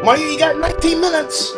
Mario, you got 19 minutes.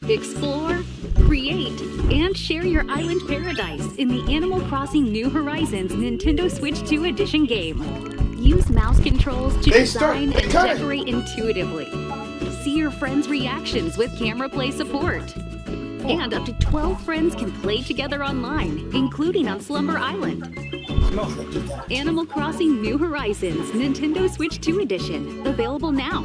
Explore, create, and share your island paradise in the Animal Crossing New Horizons Nintendo Switch 2 Edition game. Use mouse controls to design and decorate intuitively. See your friends' reactions with camera play support. And up to 12 friends can play together online, including on Slumber Island. Animal Crossing New Horizons Nintendo Switch 2 Edition, available now.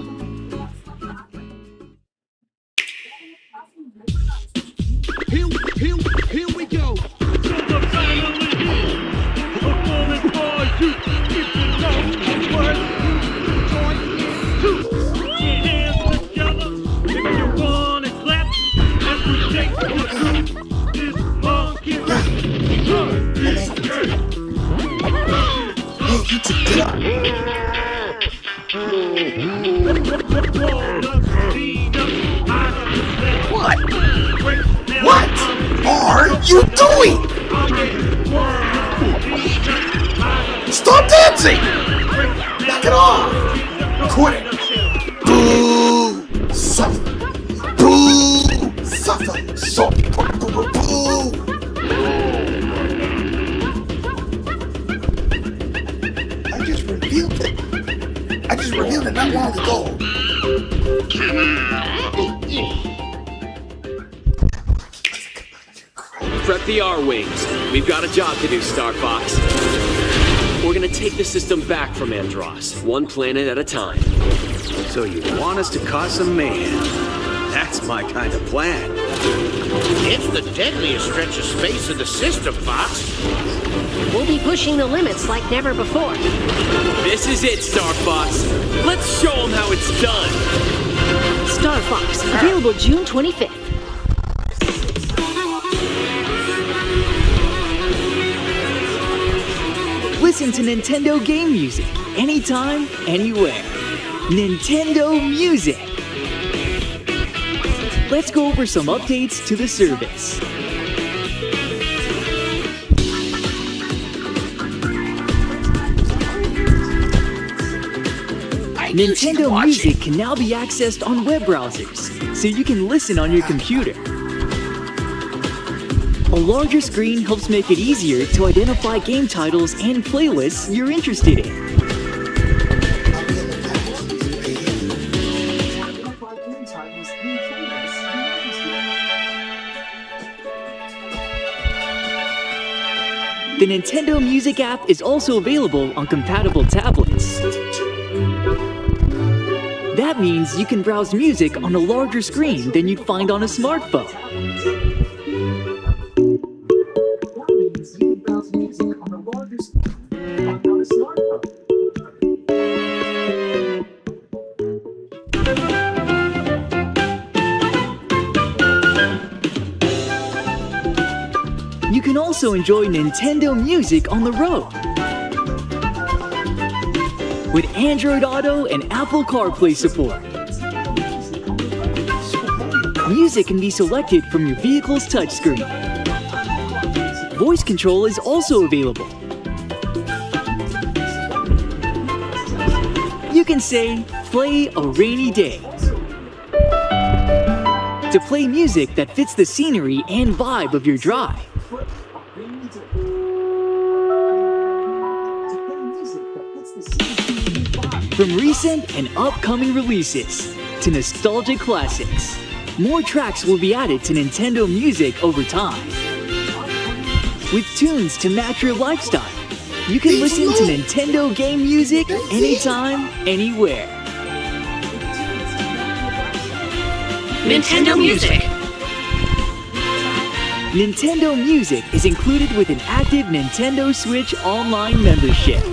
Here we go. So the finally here. Performing for you. If you know what you join in. Put your hands together. If you wanna clap, as we take you through this monkey rap. Hey, you took it up. What? What are you doing? Stop dancing! Knock it off! Quit it! Boo! Suffer! Boo! Suffer! So boo! I just revealed it not long ago. Prep the R-Wings. We've got a job to do, Star Fox. We're gonna take the system back from Andross, one planet at a time. So you want us to cause some mayhem? That's my kind of plan. It's the deadliest stretch of space in the system, Fox. We'll be pushing the limits like never before. This is it, Star Fox. Let's show them how it's done. Star Fox, available June 25th. Listen to Nintendo game music anytime, anywhere. Nintendo Music. Let's go over some updates to the service. Nintendo Music can now be accessed on web browsers, so you can listen on your computer. A larger screen helps make it easier to identify game titles and playlists you're interested in. The Nintendo Music app is also available on compatible tablets. That means you can browse music on a larger screen than you'd find on a smartphone. You can also enjoy Nintendo Music on the road. With Android Auto and Apple CarPlay support. Music can be selected from your vehicle's touchscreen. Voice control is also available. You can say, play a rainy day, to play music that fits the scenery and vibe of your drive. From recent and upcoming releases to nostalgic classics, more tracks will be added to Nintendo Music over time. With tunes to match your lifestyle, you can listen to Nintendo game music anytime, anywhere. Nintendo Music. Nintendo Music is included with an active Nintendo Switch Online membership.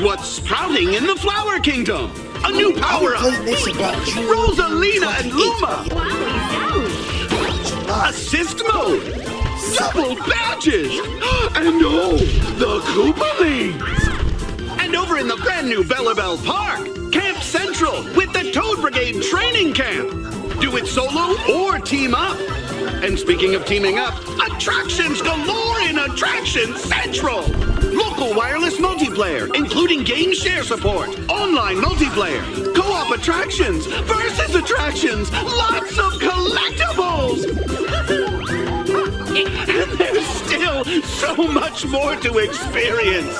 what's sprouting in the Flower Kingdom. A new power-up. Playing this about June Rosalina and 28th. Luma. Wowie Assist mode. Double badges. And oh, the Koopalings. And over in the brand new Bellabelle Park, Camp Central with the Toad Brigade training camp. Do it solo or team up. And speaking of teaming up, attractions galore in Attraction Central. Local wireless multiplayer, including game share support, online multiplayer, co-op attractions, versus attractions, lots of collectibles. And there's still so much more to experience.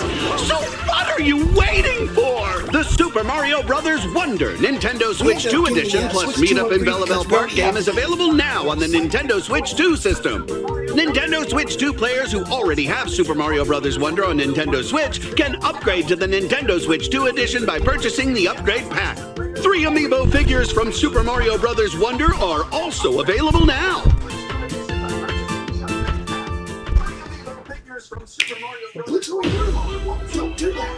So what are you waiting for? The Super Mario Bros. Wonder Nintendo Switch 2 Edition plus Meetup in Bellabelle Park game is available now on the Nintendo Switch 2 system. Nintendo Switch 2 players who already have Super Mario Bros. Wonder on Nintendo Switch can upgrade to the Nintendo Switch 2 Edition by purchasing the upgrade pack. 3 amiibo figures from Super Mario Bros. Wonder are also available now. Don't do that.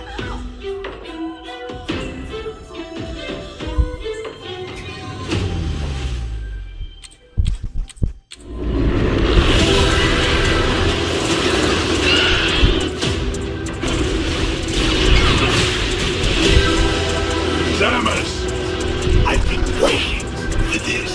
Samus! I've been waiting for this.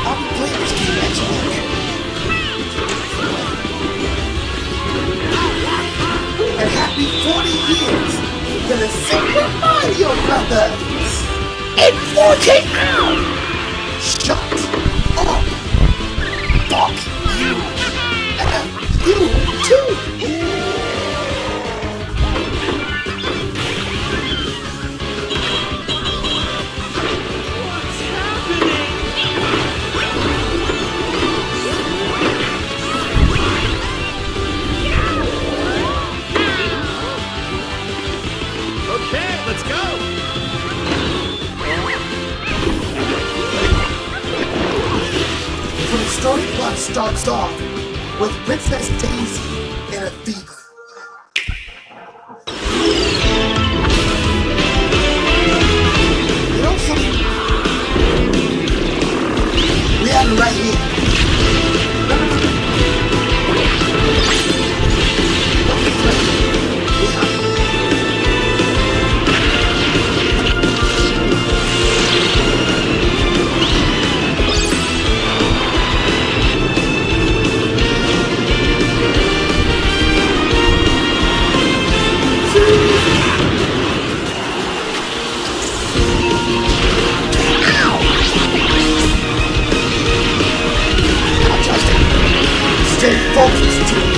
I'll be playing this game next week. And happy 40 years to the Super Mario Brothers! In 14 hours! Shut up! Fuck you! And you too! Okay, let's go. So the story plot starts off with Princess Daisy in a fever. You know something? We have it right here. Stay focused, team.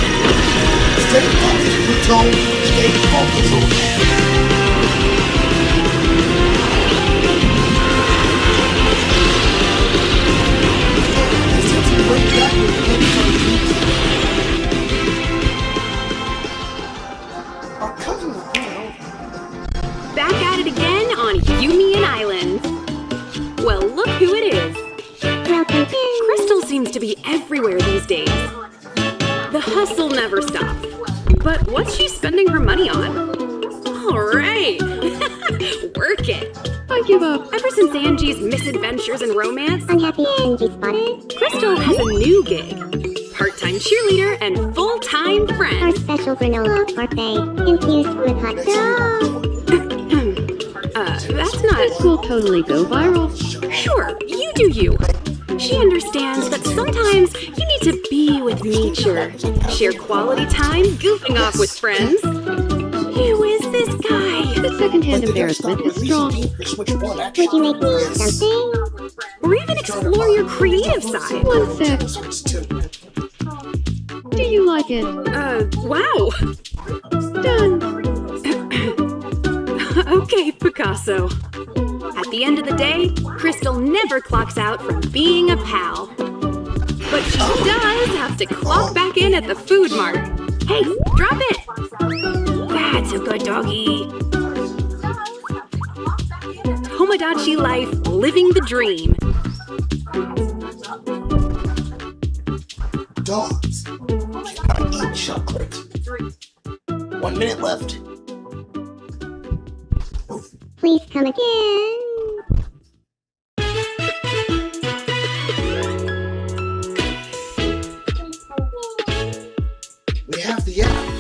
Stay focused, Pluto. Stay focused, old man. Since we went back with our cousin was going over. Back at it again on Yumian Island. Well, look who it is. Crystal seems to be everywhere these days. The hustle never stops. But what's she spending her money on? All right. Work it. I give up. Ever since Angie's misadventures and romance, Unhappy Angie spotted. Crystal has a new gig. Part-time cheerleader and full-time Our friend. special granola parfait infused with hot That's not... This will totally go viral. Sure, you do you. She understands that sometimes you need to be with nature, share quality time, goofing off with friends. Who is this guy? The secondhand embarrassment is strong. Would you make me something? Or even explore your creative side. One sec. Do you like it? Wow. Done. Okay, Picasso. At the end of the day, Crystal never clocks out from being a pal. But she does have to clock back in at the food mart. Hey, drop it! That's a good doggy. Tomodachi life living the dream. Dogs cannot eat chocolate. 1 minute left. Please come again. We have the app.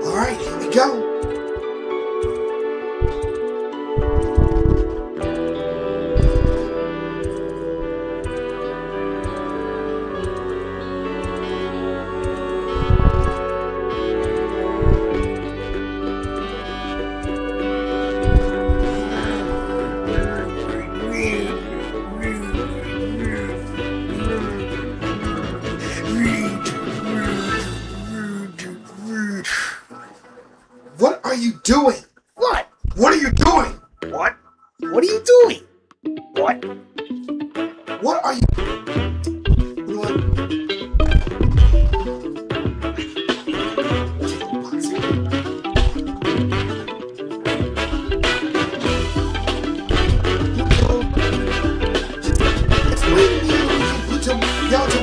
All right, here we go. What are you doing? What? What are you doing? What? What are you doing? What? What are you? What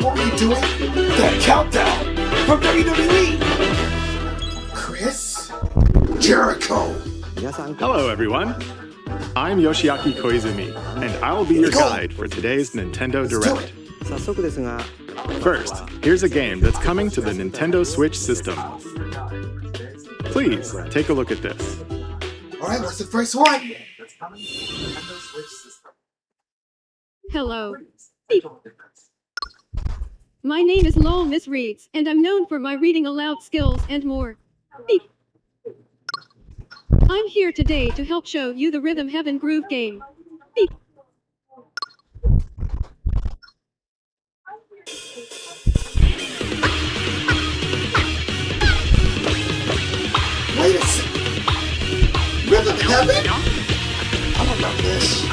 are you doing? The countdown from WWE. Chris Jericho. Hello, everyone. I'm Yoshiaki Koizumi, and I'll be your guide for today's Nintendo Direct. First, here's a game that's coming to the Nintendo Switch system. Please take a look at this. All right, what's the first one? Hello. Beep. My name is Lowell Miss Reeds, and I'm known for my reading aloud skills and more. Beep. I'm here today to help show you the Rhythm Heaven Groove game. Beep. Wait a second. Rhythm Heaven? I don't know this.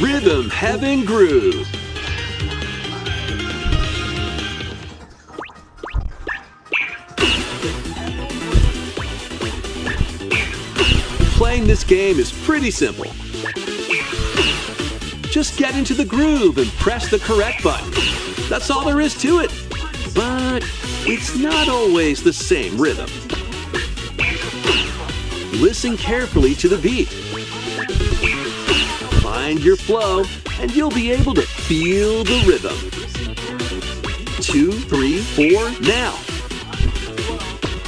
Rhythm Heaven Groove. Playing this game is pretty simple. Just get into the groove and press the correct button. That's all there is to it. But it's not always the same rhythm. Listen carefully to the beat. Find your flow, and you'll be able to feel the rhythm. 2, 3, 4, now.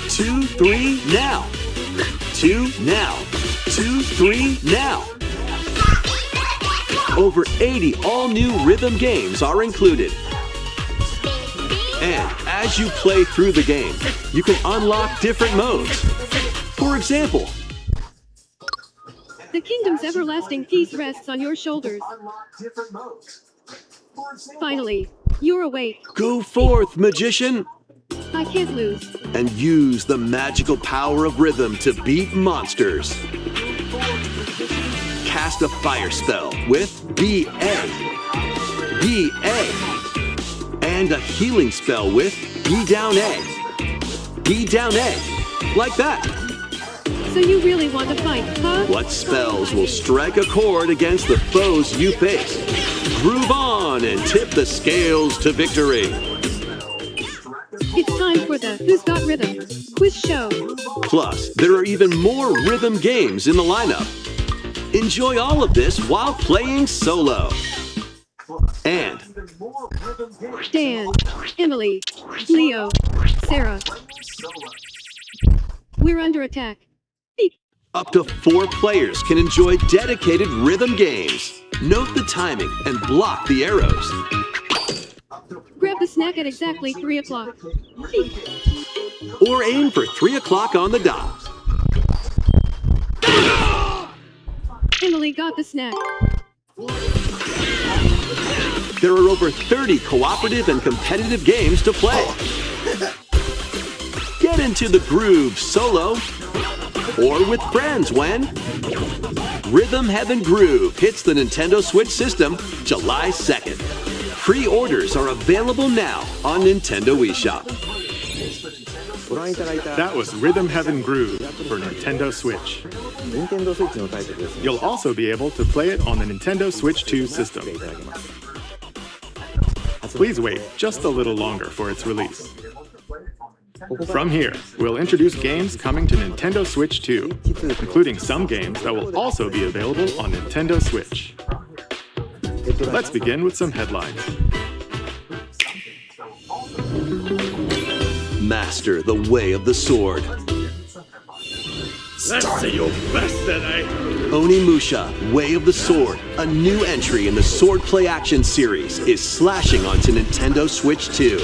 2, 3, now. 2, now. 2, 3, now. Over 80 all-new rhythm games are included. And as you play through the game, you can unlock different modes. For example, the kingdom's everlasting peace rests on your shoulders. Finally, you're awake. Go forth, magician! I can't lose. And use the magical power of rhythm to beat monsters. Cast a fire spell with B-A. B-A. And a healing spell with B-down-A. B-down-A. Like that. So you really want to fight, huh? What spells will strike a chord against the foes you face? Groove on and tip the scales to victory. It's time for the Who's Got Rhythm quiz show. Plus, there are even more rhythm games in the lineup. Enjoy all of this while playing solo. And Dan, Emily, Leo, Sarah. We're under attack. Beep. Up to 4 players can enjoy dedicated rhythm games. Note the timing and block the arrows. Grab the snack at exactly 3 o'clock. Beep. Or aim for 3 o'clock on the dot. finally got the snack. There are over 30 cooperative and competitive games to play. Get into the groove solo or with friends when Rhythm Heaven Groove hits the Nintendo Switch system July 2nd. Pre-orders are available now on Nintendo eShop. That was Rhythm Heaven Groove for Nintendo Switch. You'll also be able to play it on the Nintendo Switch 2 system. Please wait just a little longer for its release. From here, we'll introduce games coming to Nintendo Switch 2, including some games that will also be available on Nintendo Switch. Let's begin with some headlines. Master the way of the sword. Let's see your best today. Onimusha, Way of the Sword, a new entry in the Sword Play Action series, is slashing onto Nintendo Switch 2.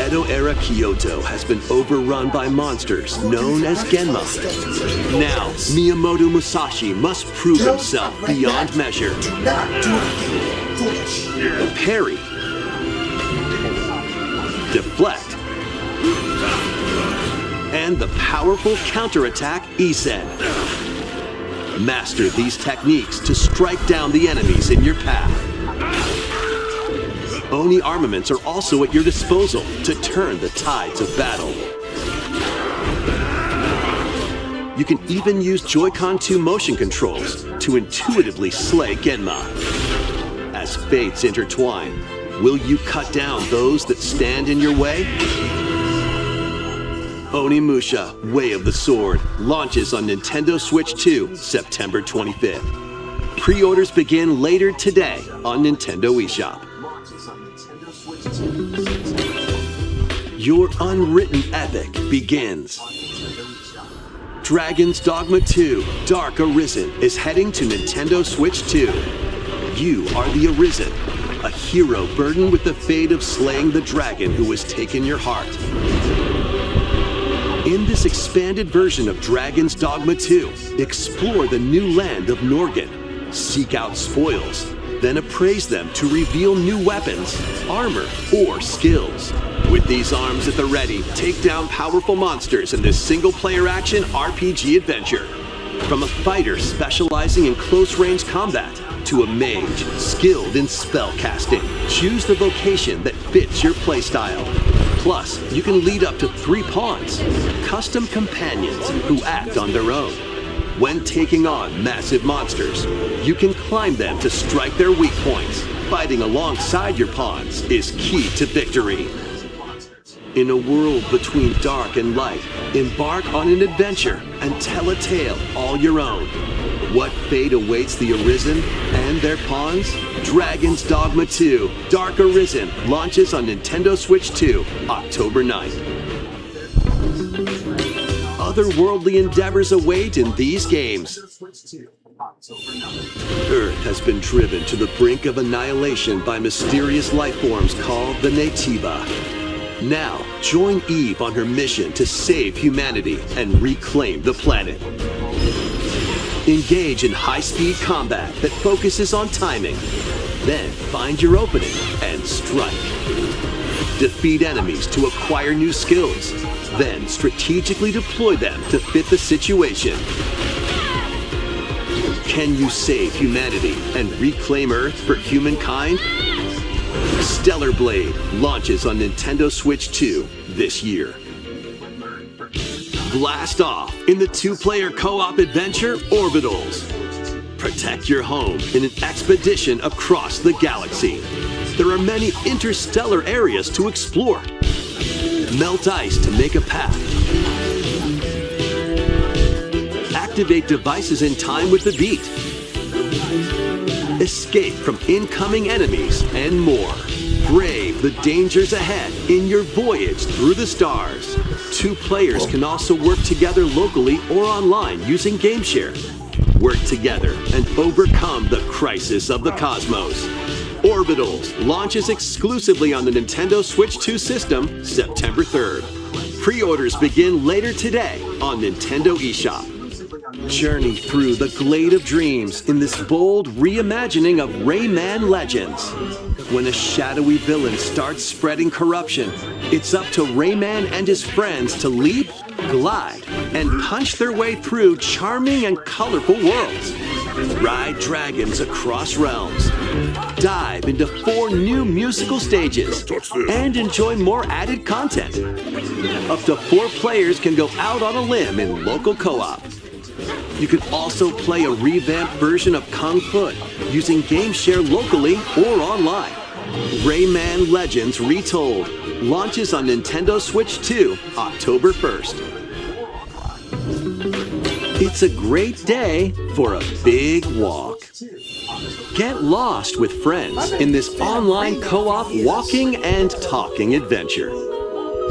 Edo-era Kyoto has been overrun by monsters known as Genma. Now, Miyamoto Musashi must prove himself beyond measure. Parry. Deflect. And the powerful counterattack Isen. Master these techniques to strike down the enemies in your path. Oni armaments are also at your disposal to turn the tides of battle. You can even use Joy-Con 2 motion controls to intuitively slay Genma. As fates intertwine, will you cut down those that stand in your way? Onimusha, Way of the Sword, launches on Nintendo Switch 2, September 25th. Pre-orders begin later today on Nintendo eShop. Your unwritten epic begins. Dragon's Dogma 2, Dark Arisen is heading to Nintendo Switch 2. You are the Arisen, a hero burdened with the fate of slaying the dragon who has taken your heart. In this expanded version of Dragon's Dogma 2, explore the new land of Norgan, seek out spoils, then appraise them to reveal new weapons, armor, or skills. With these arms at the ready, take down powerful monsters in this single-player action RPG adventure. From a fighter specializing in close-range combat to a mage skilled in spell casting, choose the vocation that fits your playstyle. Plus, you can lead up to 3 pawns, custom companions who act on their own. When taking on massive monsters, you can climb them to strike their weak points. Fighting alongside your pawns is key to victory. In a world between dark and light, embark on an adventure and tell a tale all your own. What fate awaits the Arisen and their pawns? Dragon's Dogma 2, Dark Arisen, launches on Nintendo Switch 2, October 9th. Otherworldly endeavors await in these games. Earth has been driven to the brink of annihilation by mysterious life forms called the Naytiba. Now, join Eve on her mission to save humanity and reclaim the planet. Engage in high-speed combat that focuses on timing. Then find your opening and strike. Defeat enemies to acquire new skills. Then strategically deploy them to fit the situation. Can you save humanity and reclaim Earth for humankind? Stellar Blade launches on Nintendo Switch 2 this year. Blast off in the 2-player co-op adventure Orbitals. Protect your home in an expedition across the galaxy. There are many interstellar areas to explore. Melt ice to make a path. Activate devices in time with the beat. Escape from incoming enemies and more. Brave the dangers ahead in your voyage through the stars. 2 players can also work together locally or online using GameShare. Work together and overcome the crisis of the cosmos. Orbitals launches exclusively on the Nintendo Switch 2 system September 3rd. Pre-orders begin later today on Nintendo eShop. Journey through the Glade of Dreams in this bold reimagining of Rayman Legends. When a shadowy villain starts spreading corruption, it's up to Rayman and his friends to leap, glide, and punch their way through charming and colorful worlds. Ride dragons across realms. Dive into 4 new musical stages and enjoy more added content. Up to 4 players can go out on a limb in local co-op. You can also play a revamped version of Kung Fu using GameShare locally or online. Rayman Legends Retold launches on Nintendo Switch 2 October 1st. It's a great day for a big walk. Get lost with friends in this online co-op walking and talking adventure.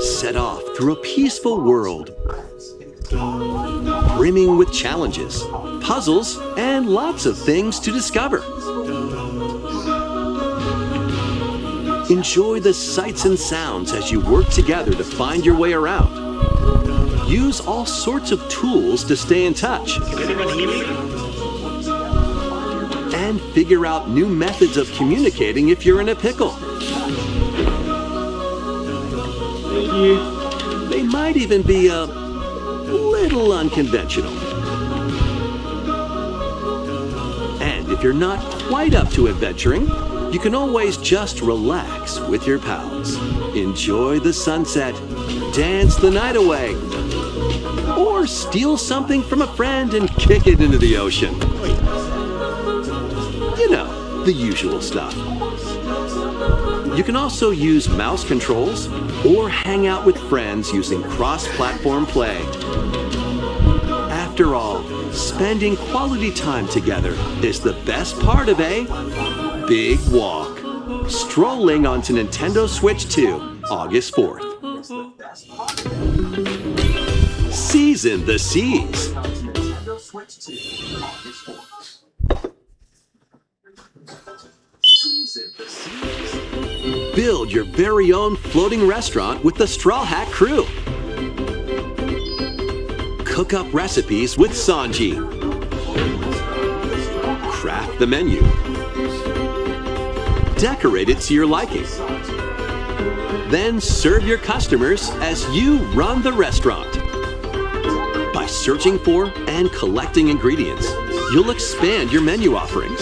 Set off through a peaceful world, brimming with challenges, puzzles, and lots of things to discover. Enjoy the sights and sounds as you work together to find your way around. Use all sorts of tools to stay in touch. And figure out new methods of communicating if you're in a pickle. They might even be a little unconventional. And if you're not quite up to adventuring, you can always just relax with your pals. Enjoy the sunset, dance the night away, or steal something from a friend and kick it into the ocean. You know, the usual stuff. You can also use mouse controls or hang out with friends using cross-platform play. After all, spending quality time together is the best part of a big walk. Strolling onto Nintendo Switch 2, August 4th. Season the Seas. Build your very own floating restaurant with the Straw Hat Crew. Cook up recipes with Sanji. Craft the menu. Decorate it to your liking. Then serve your customers as you run the restaurant. By searching for and collecting ingredients, you'll expand your menu offerings.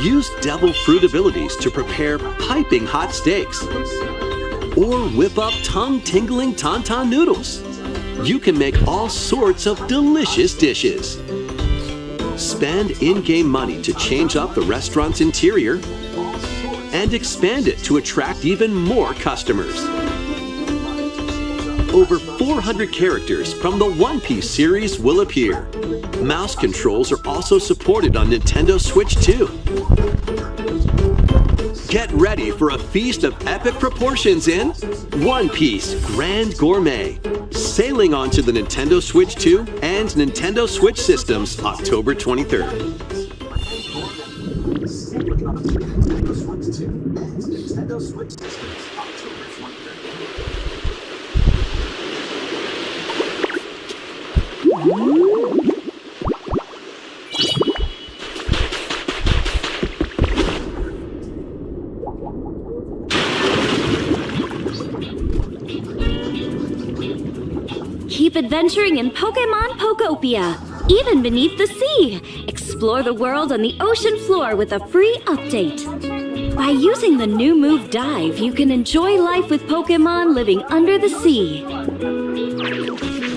Use devil fruit abilities to prepare piping hot steaks. Or whip up tongue-tingling tauntaun noodles. You can make all sorts of delicious dishes. Spend in-game money to change up the restaurant's interior and expand it to attract even more customers. Over 400 characters from the One Piece series will appear. Mouse controls are also supported on Nintendo Switch 2. Get ready for a feast of epic proportions in One Piece Grand Gourmet, sailing onto the Nintendo Switch 2 and Nintendo Switch systems October 23rd. Keep adventuring in Pokemon Pokopia, even beneath the sea. Explore the world on the ocean floor with a free update. By using the new move Dive, you can enjoy life with Pokemon living under the sea.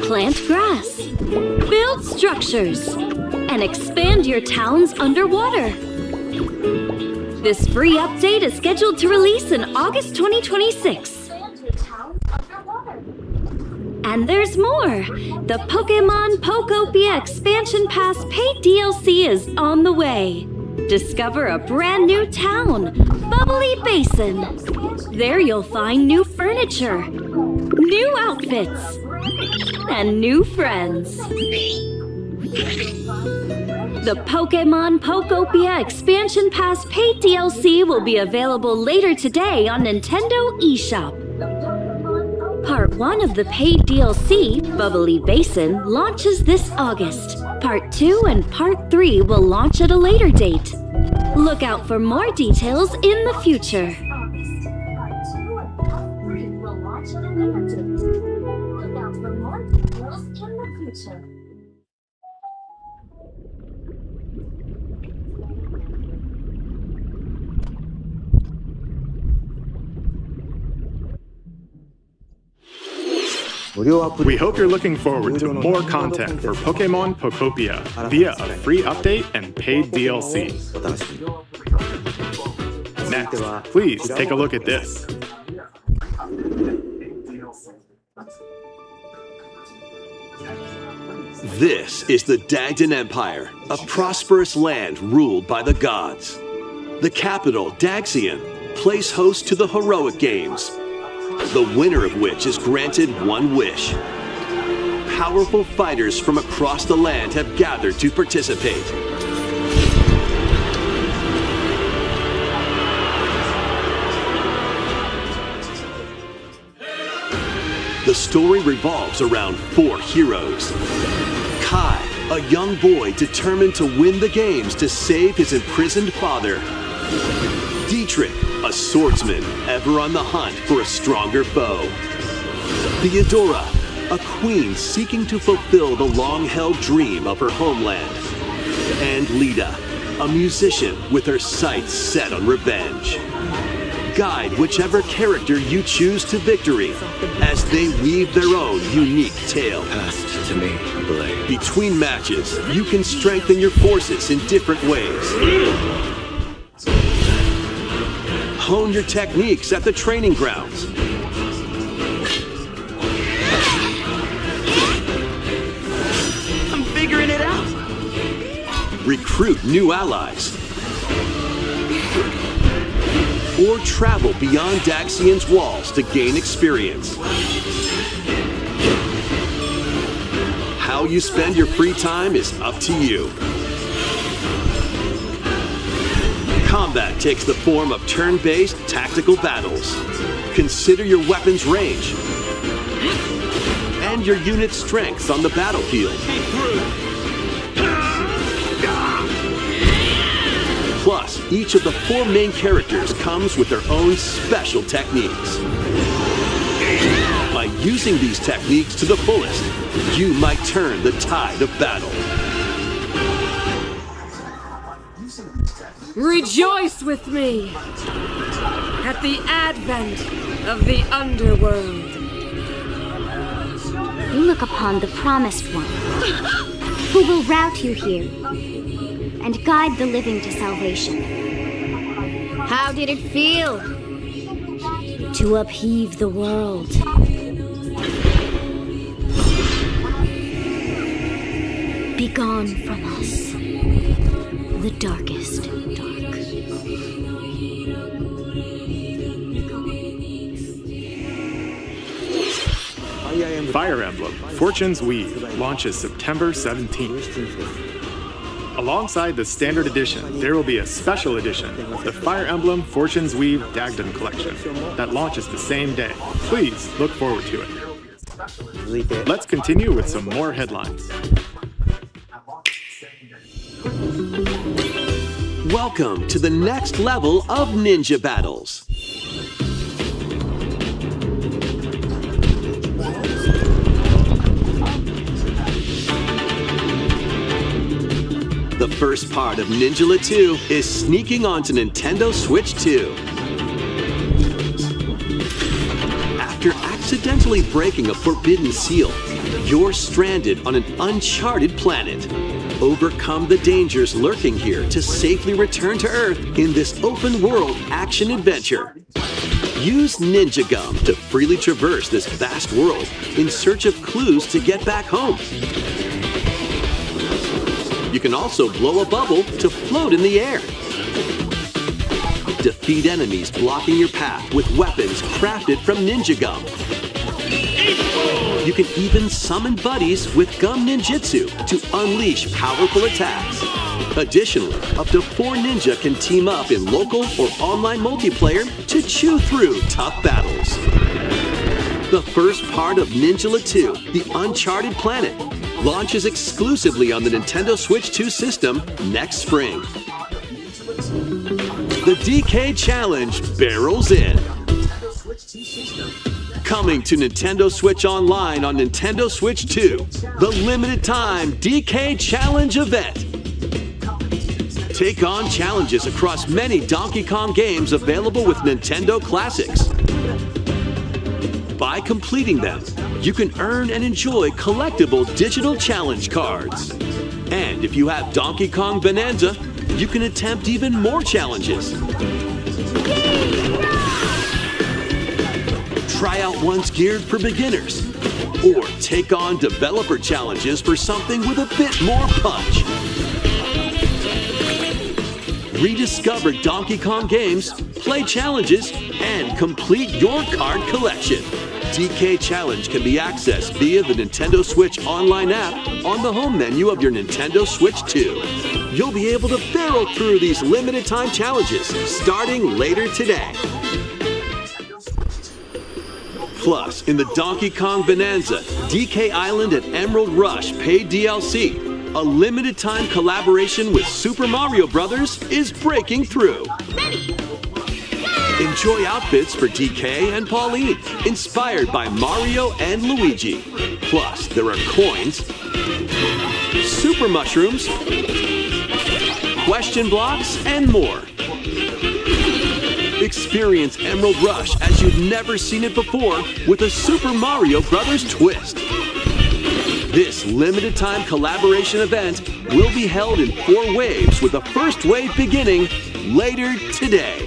Plant grass, build structures, and expand your towns underwater. This free update is scheduled to release in August 2026. And there's more! The Pokemon Pokopia Expansion Pass paid DLC is on the way. Discover a brand new town, Bubbly Basin. There you'll find new furniture, new outfits, and new friends. The Pokemon Pokopia Expansion Pass paid DLC will be available later today on Nintendo eShop. Part 1 of the paid DLC, Bubbly Basin, launches this August. Part 2 and Part 3 will launch at a later date. Look out for more details in the future. We hope you're looking forward to more content for Pokemon Pokopia via a free update and paid DLC. Next, please take a look at this. This is the Dagdan Empire, a prosperous land ruled by the gods. The capital, Daxian, plays host to the heroic games, the winner of which is granted one wish. Powerful fighters from across the land have gathered to participate. The story revolves around 4 heroes. Kai, a young boy determined to win the games to save his imprisoned father. Dietrich, a swordsman ever on the hunt for a stronger foe. Theodora, a queen seeking to fulfill the long-held dream of her homeland. And Lita, a musician with her sights set on revenge. Guide whichever character you choose to victory as they weave their own unique tale. Passed to me, blade. Between matches, you can strengthen your forces in different ways. Hone your techniques at the training grounds. I'm figuring it out. Recruit new allies. Or travel beyond Daxian's walls to gain experience. How you spend your free time is up to you. Combat takes the form of turn-based tactical battles. Consider your weapon's range and your unit's strengths on the battlefield. Plus, each of the 4 main characters comes with their own special techniques. By using these techniques to the fullest, you might turn the tide of battle. Rejoice with me at the advent of the underworld. You look upon the promised one, who will route you here and guide the living to salvation. How did it feel to upheave the world? Begone from us, the darkest dark. Fire Emblem Fortune's Weave launches September 17th. Alongside the standard edition, there will be a special edition, the Fire Emblem Fortune's Weave Dagdan Collection, that launches the same day. Please look forward to it. Let's continue with some more headlines. Welcome to the next level of ninja battles. The first part of Ninja 2 is sneaking onto Nintendo Switch 2. After accidentally breaking a forbidden seal, you're stranded on an uncharted planet. Overcome the dangers lurking here to safely return to Earth in this open-world action-adventure. Use Ninja Gum to freely traverse this vast world in search of clues to get back home. You can also blow a bubble to float in the air. Defeat enemies blocking your path with weapons crafted from Ninja Gum. You can even summon buddies with Gum Ninjutsu to unleash powerful attacks. Additionally, up to 4 ninja can team up in local or online multiplayer to chew through tough battles. The first part of Ninjala 2, The Uncharted Planet, launches exclusively on the Nintendo Switch 2 system next spring. The DK Challenge barrels in. Coming to Nintendo Switch Online on Nintendo Switch 2, the limited time DK Challenge event. Take on challenges across many Donkey Kong games available with Nintendo Classics. By completing them, you can earn and enjoy collectible digital challenge cards. And if you have Donkey Kong Bonanza, you can attempt even more challenges. Try out ones geared for beginners, or take on developer challenges for something with a bit more punch. Rediscover Donkey Kong games, play challenges, and complete your card collection. DK Challenge can be accessed via the Nintendo Switch Online app on the home menu of your Nintendo Switch 2. You'll be able to barrel through these limited time challenges starting later today. Plus, in the Donkey Kong Bonanza, DK Island and Emerald Rush paid DLC, a limited time collaboration with Super Mario Bros. Is breaking through. Enjoy outfits for DK and Pauline, inspired by Mario and Luigi. Plus, there are coins, super mushrooms, question blocks, and more. Experience Emerald Rush as you've never seen it before with a Super Mario Bros. Twist. This limited time collaboration event will be held in 4 waves with the first wave beginning later today.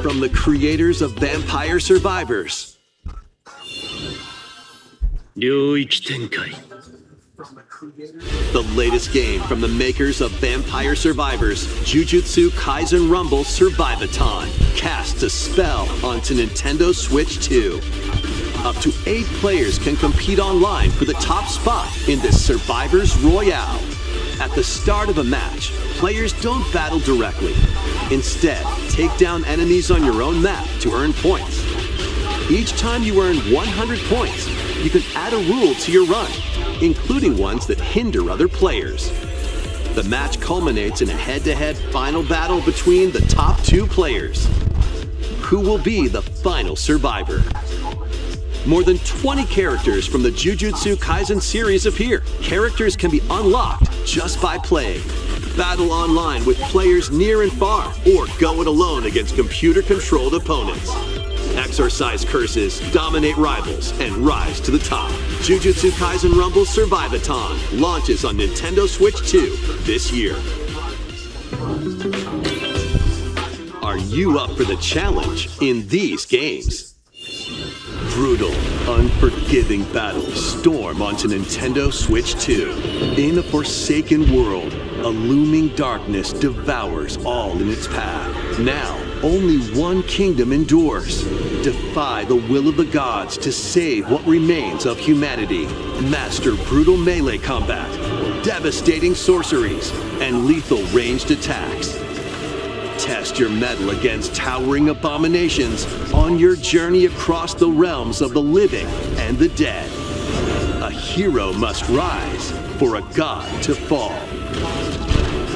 From the creators of Vampire Survivors. The latest game from the makers of Vampire Survivors, Jujutsu Kaisen Rumble Survivathon, casts a spell onto Nintendo Switch 2. Up to 8 players can compete online for the top spot in this Survivors Royale. At the start of a match, players don't battle directly. Instead, take down enemies on your own map to earn points. Each time you earn 100 points, you can add a rule to your run, including ones that hinder other players. The match culminates in a head-to-head final battle between the top 2 players. Who will be the final survivor? More than 20 characters from the Jujutsu Kaisen series appear. Characters can be unlocked just by playing. Battle online with players near and far, or go it alone against computer-controlled opponents. Exorcise curses, dominate rivals, and rise to the top. Jujutsu Kaisen Rumble Survivathon launches on Nintendo Switch 2 this year. Are you up for the challenge in these games? Brutal, unforgiving battles storm onto Nintendo Switch 2. In a forsaken world, a looming darkness devours all in its path. Now, only one kingdom endures. Defy the will of the gods to save what remains of humanity. Master brutal melee combat, devastating sorceries, and lethal ranged attacks. Test your mettle against towering abominations on your journey across the realms of the living and the dead. A hero must rise for a god to fall.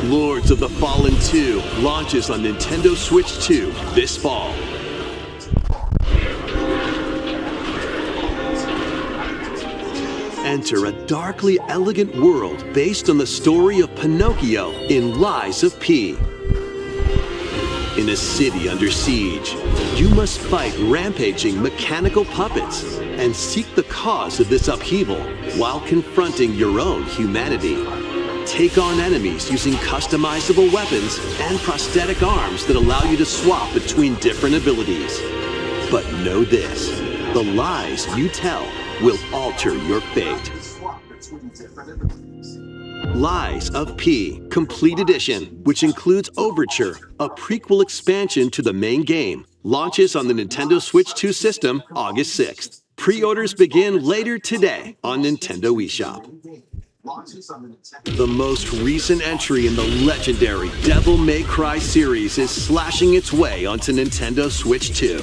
Lords of the Fallen 2 launches on Nintendo Switch 2 this fall. Enter a darkly elegant world based on the story of Pinocchio in Lies of P. In a city under siege, you must fight rampaging mechanical puppets and seek the cause of this upheaval while confronting your own humanity. Take on enemies using customizable weapons and prosthetic arms that allow you to swap between different abilities. But know this, the lies you tell will alter your fate. Lies of P Complete Edition, which includes Overture, a prequel expansion to the main game, launches on the Nintendo Switch 2 system August 6th. Pre-orders begin later today on Nintendo eShop. The most recent entry in the legendary Devil May Cry series is slashing its way onto Nintendo Switch 2.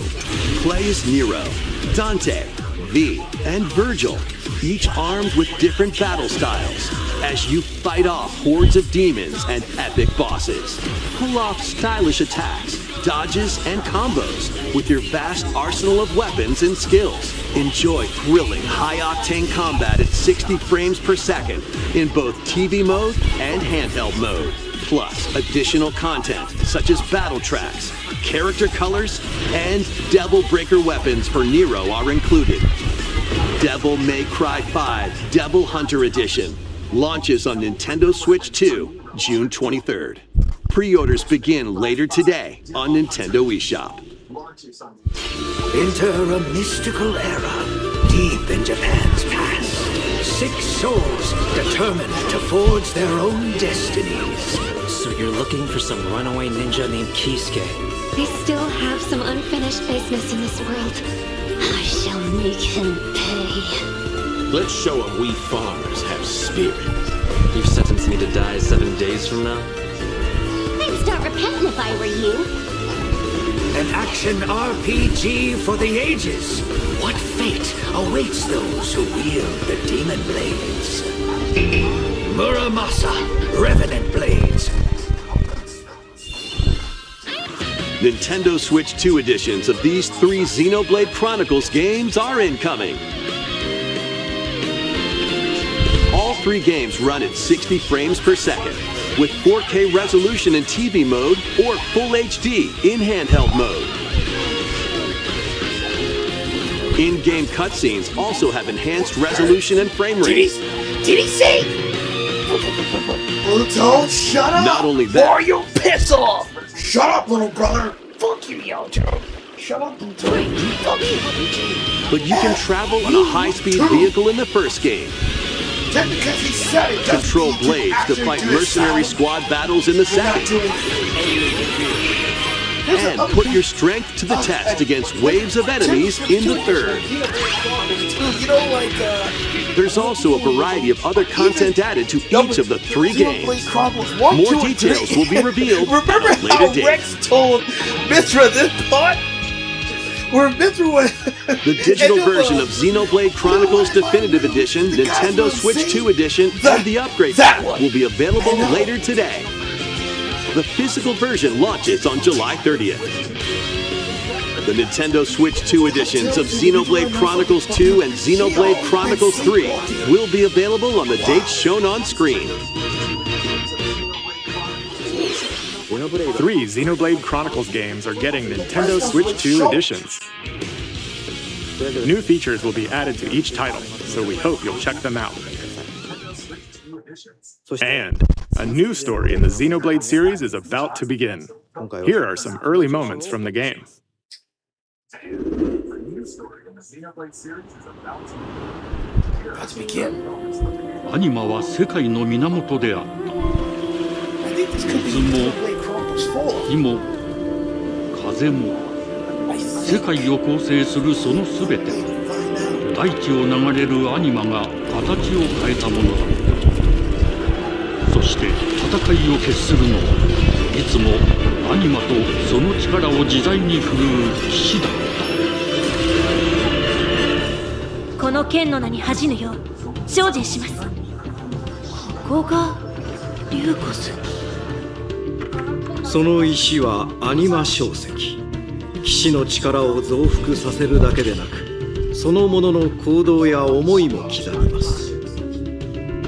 Play as Nero, Dante, V, and Virgil, each armed with different battle styles, as you fight off hordes of demons and epic bosses. Pull off stylish attacks, dodges, and combos with your vast arsenal of weapons and skills. Enjoy thrilling, high-octane combat at 60 frames per second in both TV mode and handheld mode. Plus, additional content such as battle tracks, character colors, and Devil Breaker weapons for Nero are included. Devil May Cry 5 Devil Hunter Edition launches on Nintendo Switch 2, June 23rd. Pre-orders begin later today on Nintendo eShop. Enter a mystical era deep in Japan's past. 6 souls determined to forge their own destinies. So you're looking for some runaway ninja named Kisuke? They still have some unfinished business in this world. I shall make him pay. Let's show him we farmers have spirit. You've sentenced me to die 7 days from now? I'd start repenting if I were you. An action RPG for the ages. What fate awaits those who wield the demon blades? Muramasa, Revenant Blades. Nintendo Switch 2 editions of these 3 Xenoblade Chronicles games are incoming. All 3 games run at 60 frames per second, with 4K resolution in TV mode or Full HD in handheld mode. In-game cutscenes also have enhanced resolution and frame rate. Did he say? Don't shut up! Not only that, or you piss off! Shut up, little brother! Fuck you, Yojo! Shut up and talk. but you can travel on a high-speed vehicle in the first game. Control blades to fight mercenary squad battles in the second. And put your strength to the test against waves of enemies in the third. There's also a variety of other content added to each of the 3 games. More details will be revealed Remember at a later how date. Rex told Mithra this part? Where Mithra went... The digital version of Xenoblade Chronicles Definitive Edition, Nintendo Switch 2 Edition, and the upgrade pack will be available later today. The physical version launches on July 30th. The Nintendo Switch 2 editions of Xenoblade Chronicles 2 and Xenoblade Chronicles 3 will be available on the dates shown on screen. 3 Xenoblade Chronicles games are getting Nintendo Switch 2 editions. New features will be added to each title, so we hope you'll check them out. And a new story in the Xenoblade series is about to begin. Here are some early moments from the game. Let's begin. アニマは世界の源であった。水も火も風も世界を構成するそのすべては大地を流れるアニマが形を変えたものだ。そして戦いを決するのはいつもアニマとその力を自在に振るう騎士だった。この剣の名に恥じぬよう精進します。ここがリューコス。その石はアニマ晶石。騎士の力を増幅させるだけでなく、そのものの行動や思いも刻みます。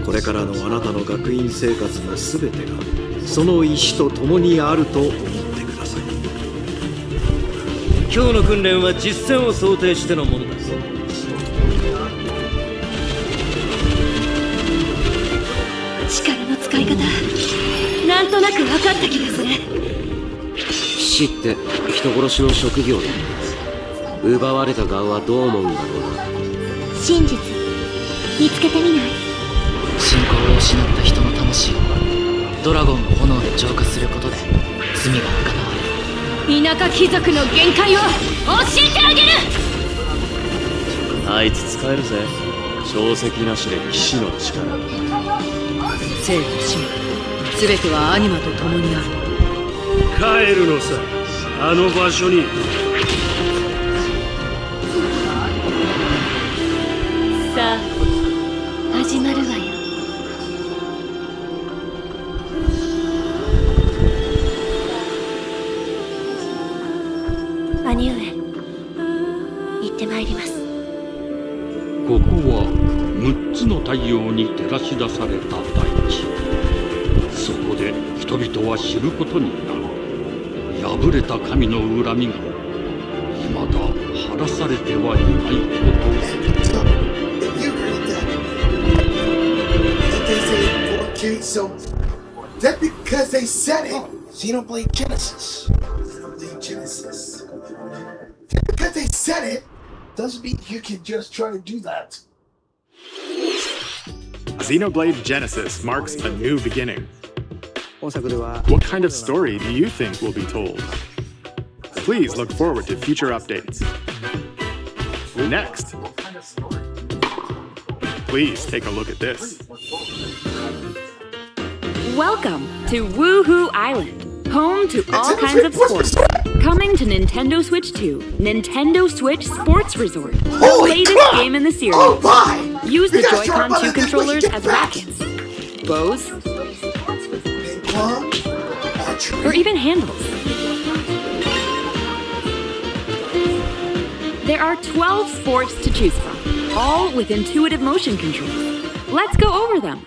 これからのあなたの学院生活のすべてがその石と共にあると思ってください。今日の訓練は実戦を想定してのものだ。力の使い方、なんとなく分かった気がする。騎士って人殺しの職業だ。奪われた側はどう思うんだろうな。真実見つけてみない？信仰を失った人の魂をドラゴンの炎で浄化することで罪が賄われる。田舎貴族の限界を教えてあげる。あいつ使えるぜ。定石なしで騎士の力。生と死全てはアニマと共にある。帰るのさ、あの場所に。さあ、始まるわよ。兄上、行ってまいります。ここは6つの太陽に照らし出された大地。そこで人々は知ることになる。破れた神の恨みが未だ晴らされてはいないこと。Okay, so that because they said it, Xenoblade Genesis. Xenoblade Genesis. Just because they said it doesn't mean you can just try to do that. Xenoblade Genesis marks a new beginning. What kind of story do you think will be told? Please look forward to future updates. Next, please take a look at this. Welcome to Woohoo Island, home to all kinds of sports. Coming to Nintendo Switch 2, Nintendo Switch Sports Resort, the latest game in the series. Use the Joy-Con 2 controllers as rackets, bows, or even handles. There are 12 sports to choose from, all with intuitive motion controls. Let's go over them.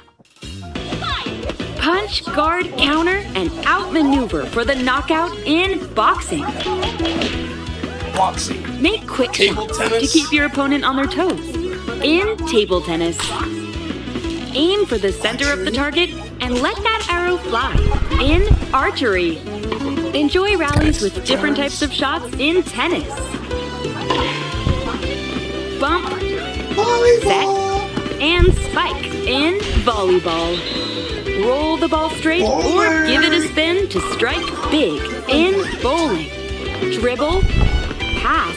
Punch, guard, counter, and outmaneuver for the knockout in boxing. Make quick shots to keep your opponent on their toes. In table tennis, aim for the center of the target and let that arrow fly. In archery, enjoy rallies with different types of shots in tennis. Bump, set, and spike in volleyball. Roll the ball straight or give it a spin to strike big in bowling. Dribble, pass,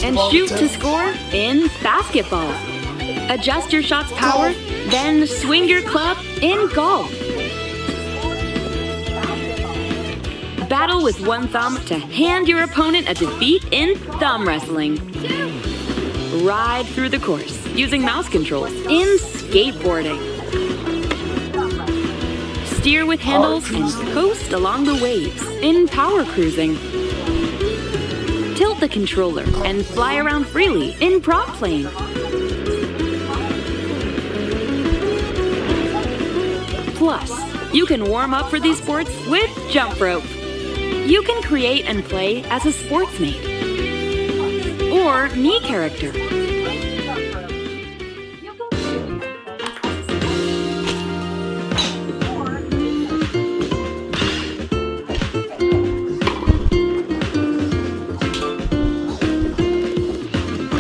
and shoot to score in basketball. Adjust your shot's power, then swing your club in golf. Battle with one thumb to hand your opponent a defeat in thumb wrestling. Ride through the course using mouse controls in skateboarding. Steer with handles and coast along the waves in power cruising. Tilt the controller and fly around freely in prop playing. Plus, you can warm up for these sports with jump rope. You can create and play as a sportsmate or Mii character.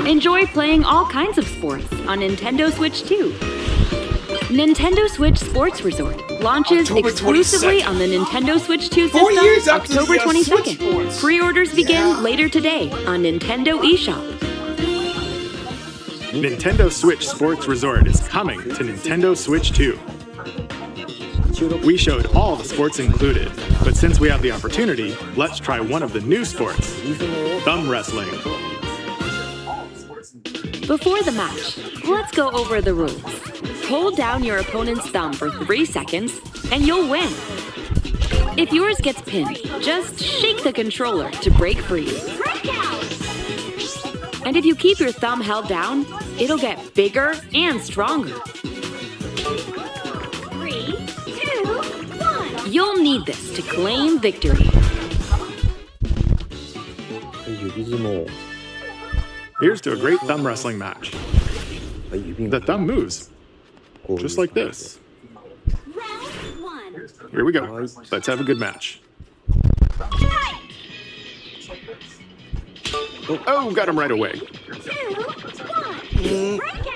Enjoy playing all kinds of sports on Nintendo Switch 2. Nintendo Switch Sports Resort launches exclusively on the Nintendo Switch 2 system October 22nd. Pre-orders begin later today on Nintendo eShop. Nintendo Switch Sports Resort is coming to Nintendo Switch 2. We showed all the sports included, but since we have the opportunity, let's try one of the new sports, thumb wrestling. Before the match, let's go over the rules. Hold down your opponent's thumb for 3 seconds, and you'll win. If yours gets pinned, just shake the controller to break free. And if you keep your thumb held down, it'll get bigger and stronger. 3, 2, 1. You'll need this to claim victory. Here's to a great thumb wrestling match. The thumb moves, just like this. Here we go. Let's have a good match. Oh, got him right away.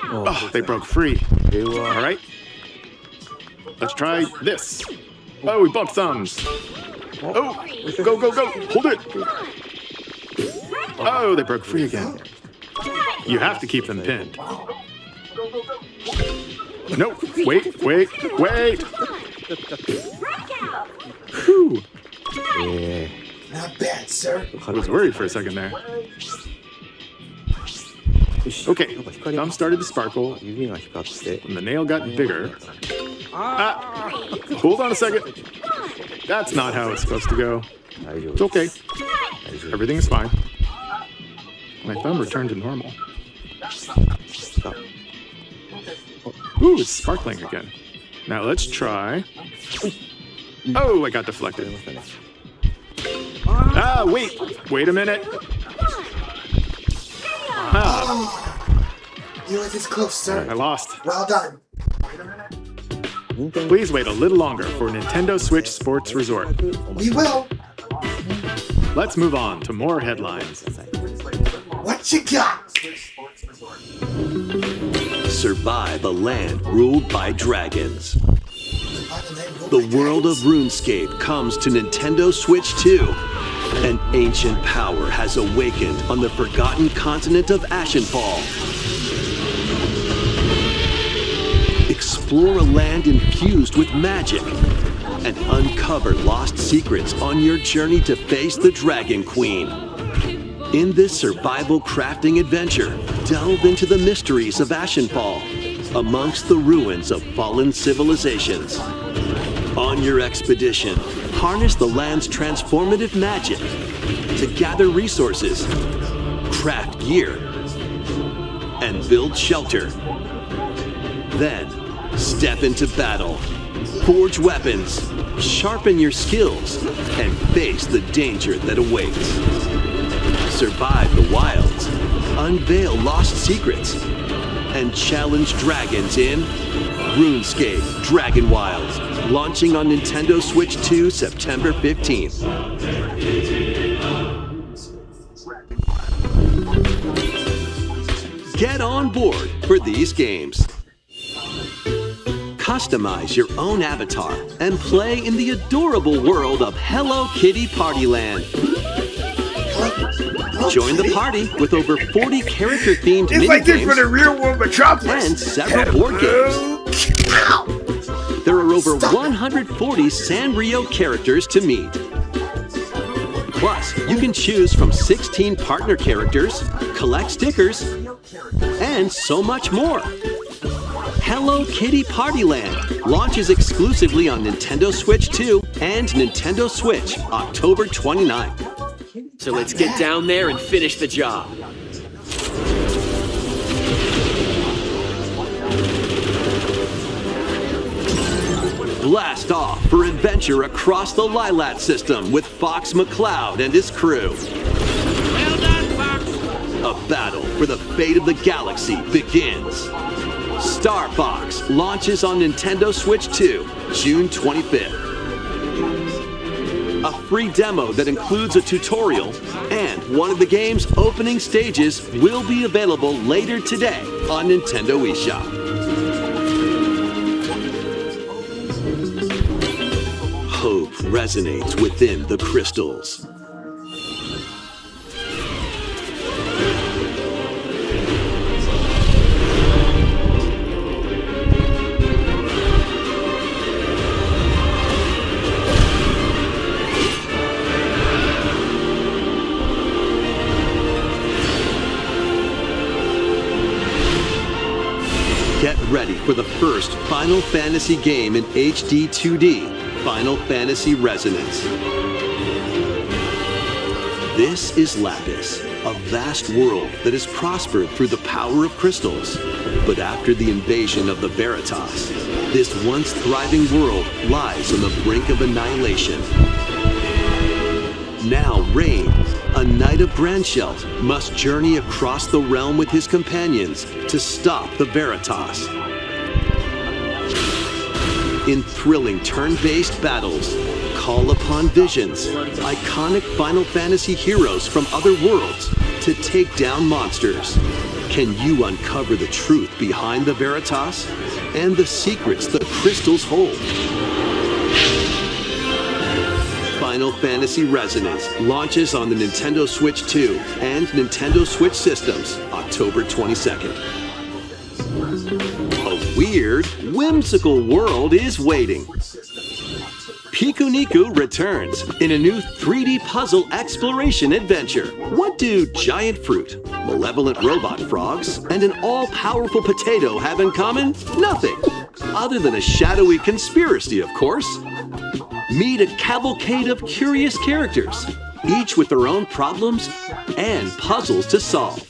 Oh, they broke free. All right. Let's try this. Oh, we bumped thumbs. Oh, go, go, go. Hold it. Oh, they broke free again. You have to keep them pinned. No, wait. Whew. Yeah. Not bad, sir. I was worried for a second there. Okay, thumb started to sparkle, and the nail got bigger. Hold on a second. That's not how it's supposed to go. It's okay. Everything's fine. My thumb returned to normal. Ooh, it's sparkling again. Now let's try. Oh, I got deflected. Wait a minute. You were this close, sir. I lost. Well done. Please wait a little longer for Nintendo Switch Sports Resort. We will. Let's move on to more headlines. What you got? Survive a land ruled by dragons. The world of RuneScape comes to Nintendo Switch 2. An ancient power has awakened on the forgotten continent of Ashenfall. Explore a land infused with magic and uncover lost secrets on your journey to face the Dragon Queen. In this survival crafting adventure, delve into the mysteries of Ashenfall amongst the ruins of fallen civilizations. On your expedition, harness the land's transformative magic to gather resources, craft gear, and build shelter. Then, step into battle, forge weapons, sharpen your skills, and face the danger that awaits. Survive the wilds, unveil lost secrets, and challenge dragons in RuneScape Dragon Wilds, launching on Nintendo Switch 2 September 15th. Get on board for these games. Customize your own avatar and play in the adorable world of Hello Kitty Partyland. Join the party with over 40 character-themed mini-games for the real world Metropolis. And several board games. There are over 140 Sanrio characters to meet. Plus, you can choose from 16 partner characters, collect stickers, and so much more. Hello Kitty Partyland launches exclusively on Nintendo Switch 2 and Nintendo Switch October 29th. So let's get down there and finish the job. Blast off for adventure across the Lilat system with Fox McCloud and his crew. Well done, Fox. A battle for the fate of the galaxy begins. Star Fox launches on Nintendo Switch 2, June 25th. A free demo that includes a tutorial and one of the game's opening stages will be available later today on Nintendo eShop. Hope resonates within the crystals. Get ready for the first Final Fantasy game in HD 2D, Final Fantasy Resonance. This is Lapis, a vast world that has prospered through the power of crystals. But after the invasion of the Veritas, this once thriving world lies on the brink of annihilation. Now Rain, a knight of Grandshelt, must journey across the realm with his companions to stop the Veritas. In thrilling turn-based battles, call upon visions, iconic Final Fantasy heroes from other worlds to take down monsters. Can you uncover the truth behind the Veritas and the secrets the crystals hold? Final Fantasy Resonance launches on the Nintendo Switch 2 and Nintendo Switch systems October 22nd. A weird, whimsical world is waiting. Pikuniku returns in a new 3D puzzle exploration adventure. What do giant fruit, malevolent robot frogs, and an all-powerful potato have in common? Nothing, other than a shadowy conspiracy, of course. Meet a cavalcade of curious characters, each with their own problems and puzzles to solve.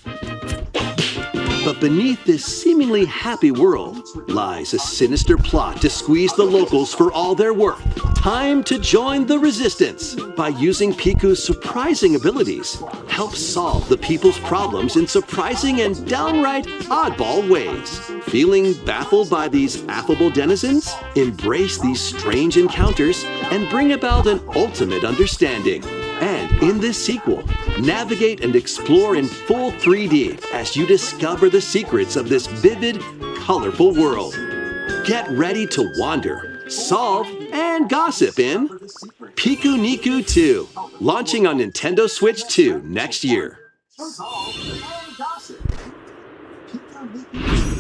But beneath this seemingly happy world lies a sinister plot to squeeze the locals for all they're worth. Time to join the resistance by using Piku's surprising abilities. Help solve the people's problems in surprising and downright oddball ways. Feeling baffled by these affable denizens? Embrace these strange encounters and bring about an ultimate understanding. And in this sequel, navigate and explore in full 3D as you discover the secrets of this vivid, colorful world. Get ready to wander, solve, and gossip in Pikuniku 2, launching on Nintendo Switch 2 next year.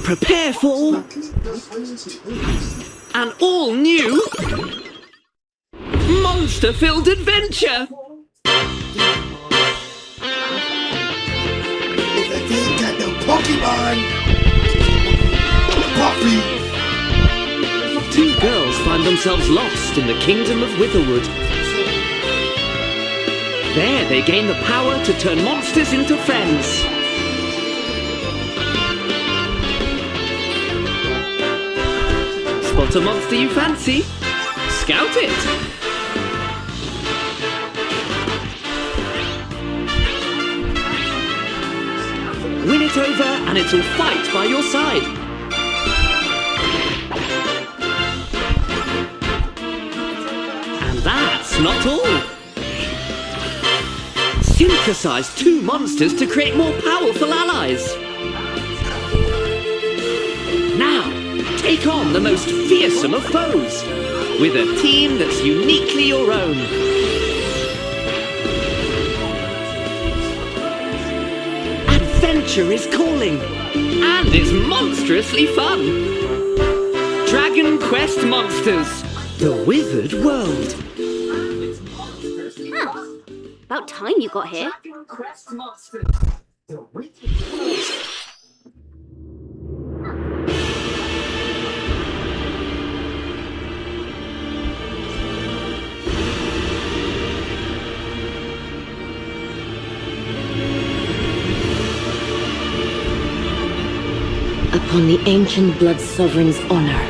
Prepare for an all-new monster-filled adventure. Got no Pokemon! Coffee! Two girls find themselves lost in the kingdom of Witherwood. There they gain the power to turn monsters into friends. Spot a monster you fancy? Scout it! Win it over and it'll fight by your side. And that's not all. Synthesize two monsters to create more powerful allies. Now, take on the most fearsome of foes with a team that's uniquely your own. Adventure is calling, and it's monstrously fun. Dragon Quest Monsters, the Withered World. Huh. About time you got here. Upon the ancient blood sovereign's honor.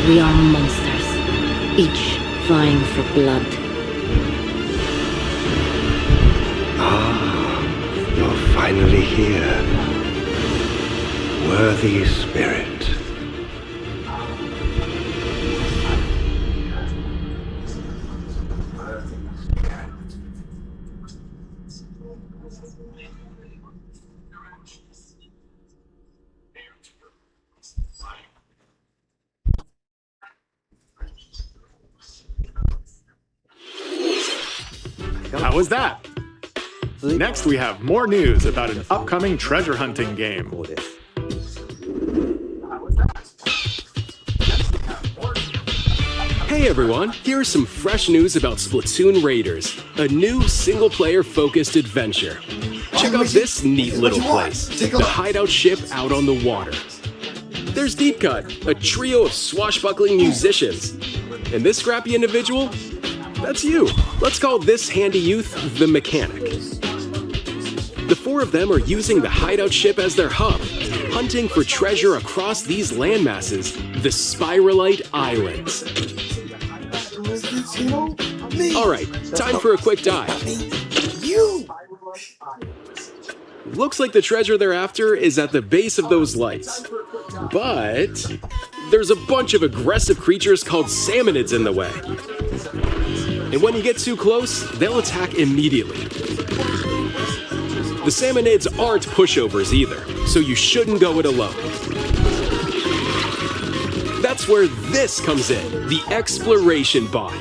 We are monsters, each vying for blood. Ah, you're finally here. Worthy spirit. How was that? Next, we have more news about an upcoming treasure hunting game. Hey everyone, here's some fresh news about Splatoon Raiders, a new single-player focused adventure. Check out this neat little place, the hideout ship out on the water. There's Deep Cut, a trio of swashbuckling musicians. And this scrappy individual? That's you. Let's call this handy youth the mechanic. The four of them are using the hideout ship as their hub, hunting for treasure across these landmasses, the Spiralite Islands. Alright, time for a quick dive. Looks like the treasure they're after is at the base of those lights. But there's a bunch of aggressive creatures called salmonids in the way. And when you get too close, they'll attack immediately. The salmonids aren't pushovers either, so you shouldn't go it alone. That's where this comes in, the Exploration Bot.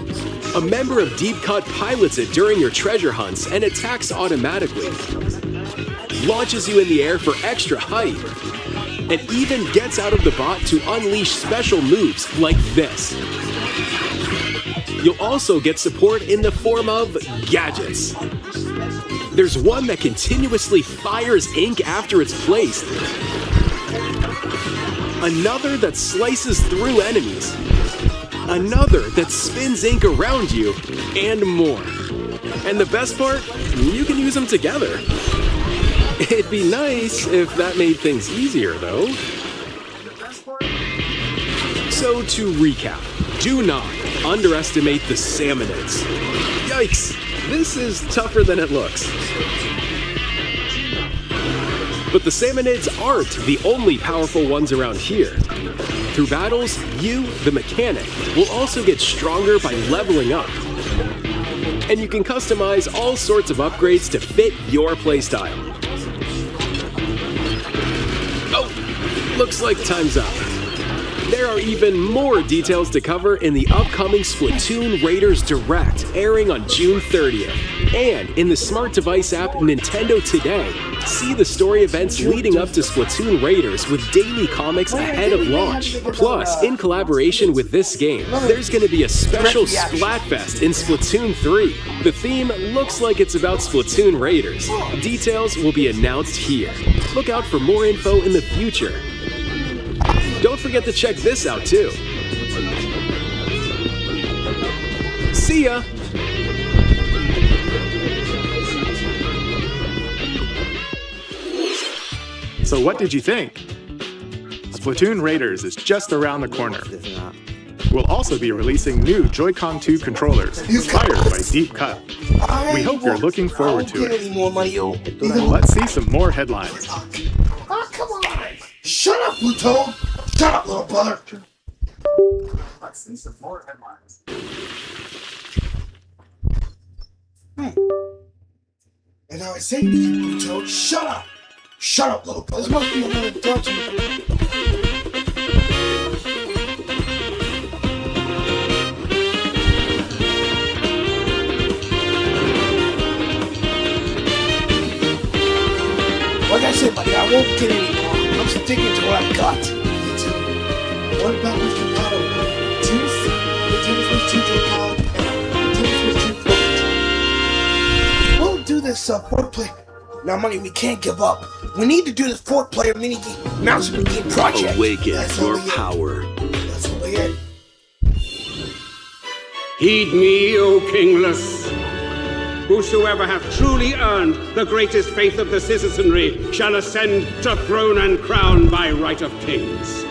A member of Deep Cut pilots it during your treasure hunts and attacks automatically. launches you in the air for extra height, and even gets out of the bot to unleash special moves like this. You'll also get support in the form of gadgets. There's one that continuously fires ink after it's placed, another that slices through enemies, another that spins ink around you, and more. And the best part, you can use them together. It'd be nice if that made things easier, though. So to recap, do not underestimate the Salmonids. Yikes, this is tougher than it looks. But the Salmonids aren't the only powerful ones around here. Through battles, you, the mechanic, will also get stronger by leveling up. And you can customize all sorts of upgrades to fit your playstyle. Oh, looks like time's up. There are even more details to cover in the upcoming Splatoon Raiders Direct, airing on June 30th. And in the smart device app Nintendo Today, see the story events leading up to Splatoon Raiders with daily comics ahead of launch. Plus, in collaboration with this game, there's going to be a special Splatfest in Splatoon 3. The theme looks like it's about Splatoon Raiders. Details will be announced here. Look out for more info in the future. Don't forget to check this out too. See ya! So what did you think? Splatoon Raiders is just around the corner. We'll also be releasing new Joy-Con 2 controllers inspired by Deep Cut. We hope you're looking forward to it. Let's see some more headlines. Oh, come on! Shut up, Pluto! Shut up, little brother! Let's see some more headlines. And now I say to you, Pluto, shut up! Shut up, little brother! This must be another document. Like I said, buddy, I won't get any more. I'm sticking to what I got. What about Mr. Paddle? Nintendo Switch 2 Joy-Con and Nintendo Switch 2 Pro. We'll do this fourth player. Now, money, we can't give up. We need to do this fourth-player minigame mouse game project. Awaken your power. That's only it. Heed me, O kingless. Whosoever hath truly earned the greatest faith of the citizenry shall ascend to throne and crown by right of kings.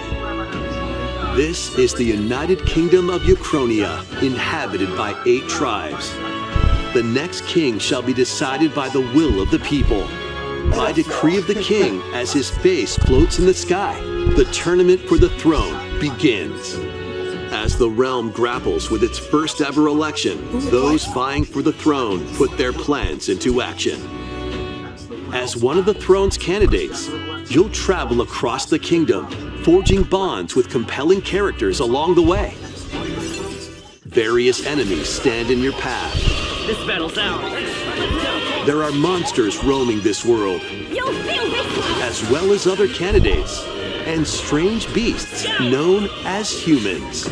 This is the United Kingdom of Uchronia, inhabited by 8 tribes. The next king shall be decided by the will of the people. By decree of the king, as his face floats in the sky, the tournament for the throne begins. As the realm grapples with its first ever election, those vying for the throne put their plans into action. As one of the throne's candidates, you'll travel across the kingdom, forging bonds with compelling characters along the way. Various enemies stand in your path. This battle's ours. There are monsters roaming this world, as well as other candidates, and strange beasts known as humans.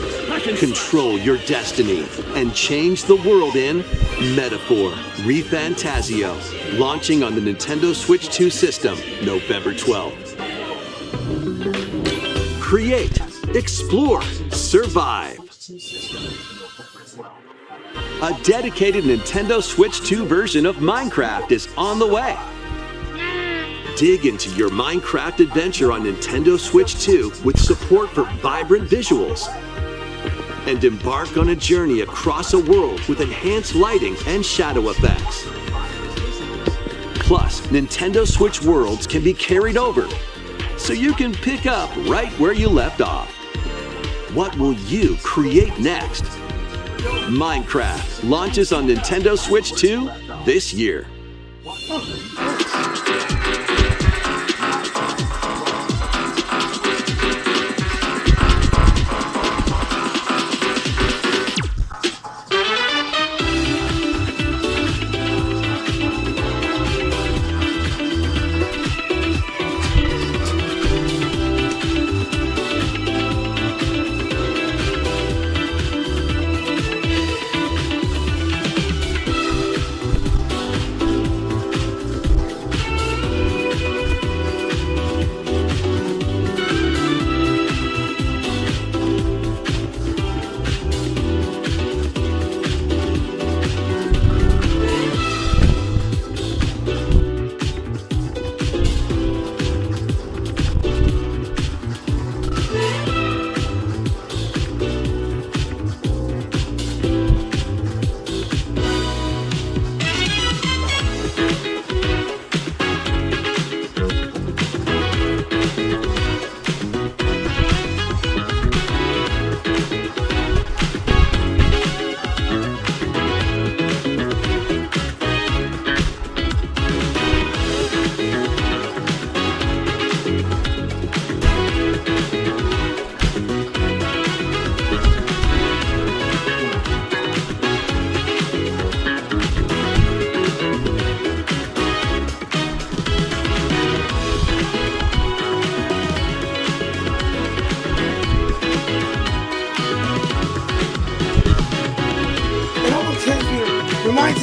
Control your destiny and change the world in Metaphor ReFantasio, launching on the Nintendo Switch 2 system November 12th. Create, explore, survive. A dedicated Nintendo Switch 2 version of Minecraft is on the way. Dig into your Minecraft adventure on Nintendo Switch 2 with support for vibrant visuals. And embark on a journey across a world with enhanced lighting and shadow effects. Plus, Nintendo Switch worlds can be carried over, so you can pick up right where you left off. What will you create next? Minecraft launches on Nintendo Switch 2 this year.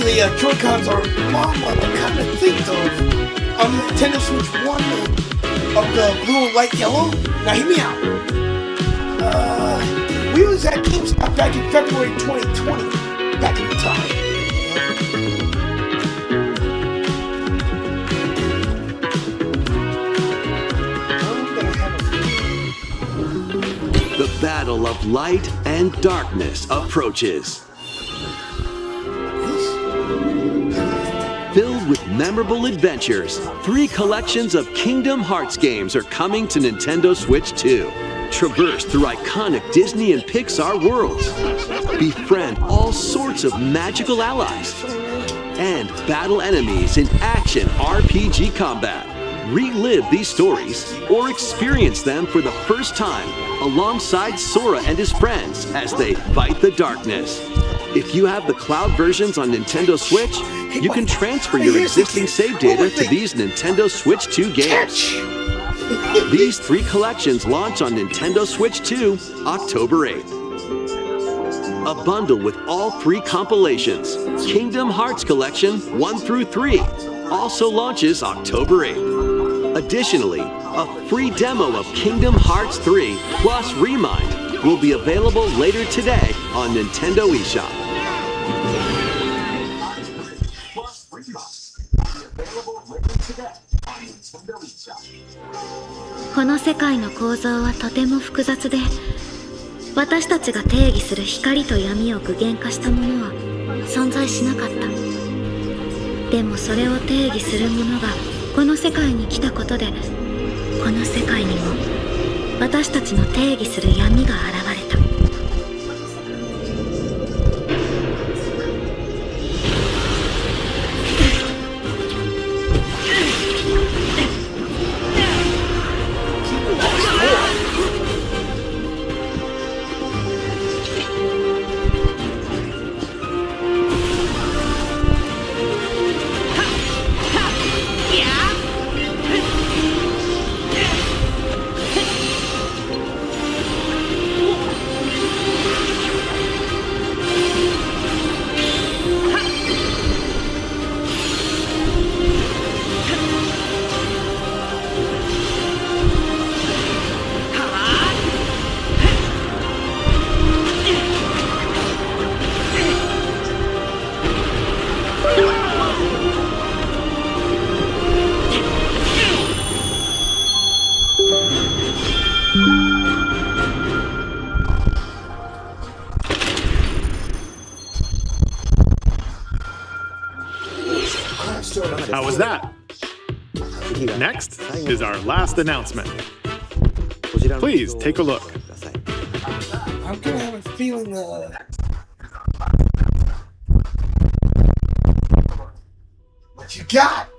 the Joy-Cons are long. I'm kind of think of on the Nintendo Switch 1 of the blue and light yellow. Now hear me out. We was at GameStop back in February 2020. Back in the time. The battle of light and darkness approaches. Filled with memorable adventures, 3 collections of Kingdom Hearts games are coming to Nintendo Switch 2. Traverse through iconic Disney and Pixar worlds. Befriend all sorts of magical allies. And battle enemies in action RPG combat. Relive these stories or experience them for the first time alongside Sora and his friends as they fight the darkness. If you have the cloud versions on Nintendo Switch, you can transfer your existing save data to these Nintendo Switch 2 games. These 3 collections launch on Nintendo Switch 2 October 8th. A bundle with all 3 compilations, Kingdom Hearts Collection 1 through 3, also launches October 8th. Additionally, a free demo of Kingdom Hearts 3 plus Remind will be available later today on Nintendo eShop. この世界の構造はとても複雑で、私たちが定義する光と闇を具現化したものは存在しなかった。でもそれを定義するものがこの世界に来たことで、この世界にも私たちの定義する闇が現れた。How was that? Next is our last announcement. Please take a look. I'm gonna have a feeling what you got?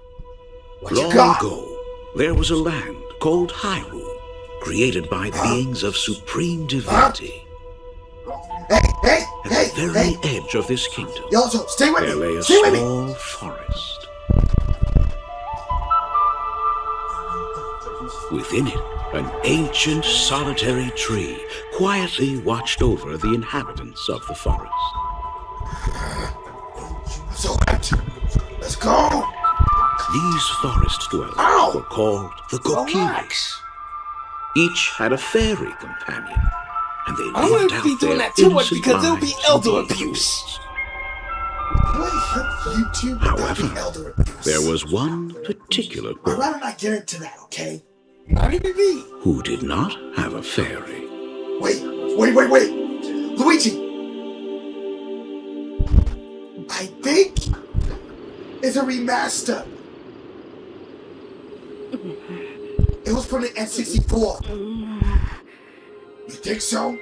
Long ago, there was a land called Hyrule, created by beings of supreme divinity. At the very edge of this kingdom, there lay a small forest. Within it, an ancient solitary tree quietly watched over the inhabitants of the forest. So let's go. These forest dwellers were called the Kokiri. Each had a fairy companion, and they I lived wouldn't out be doing their that too much innocent because there'll be lives elder among the abuse. woods. However, there was one particular I'd boy rather not get into that, okay? Not even me. who did not have a fairy. Wait. Luigi! I think it's a remaster. It was from the N64. You think so?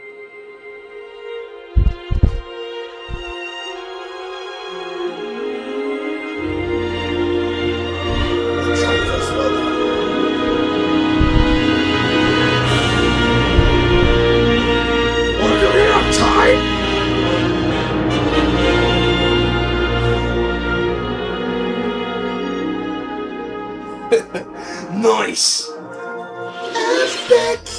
Nice.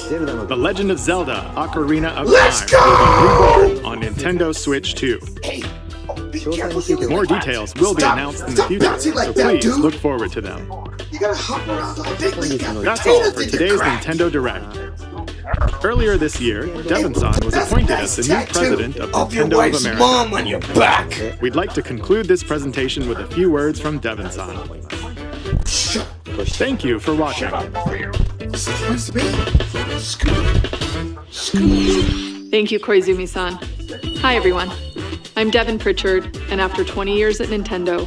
The Legend of Zelda: Ocarina of Let's Time will be reborn on Nintendo Switch 2. Hey, More details will be announced in the future, so please look forward to them. You gotta hop around all day like that. That's all for today's Nintendo Direct. Earlier this year, Devon-san was appointed as the new president of Nintendo of America. Mom on your back. We'd like to conclude this presentation with a few words from Devon-san. Thank you for watching. Thank you, Koizumi-san. Hi, everyone. I'm Devin Pritchard, and after 20 years at Nintendo,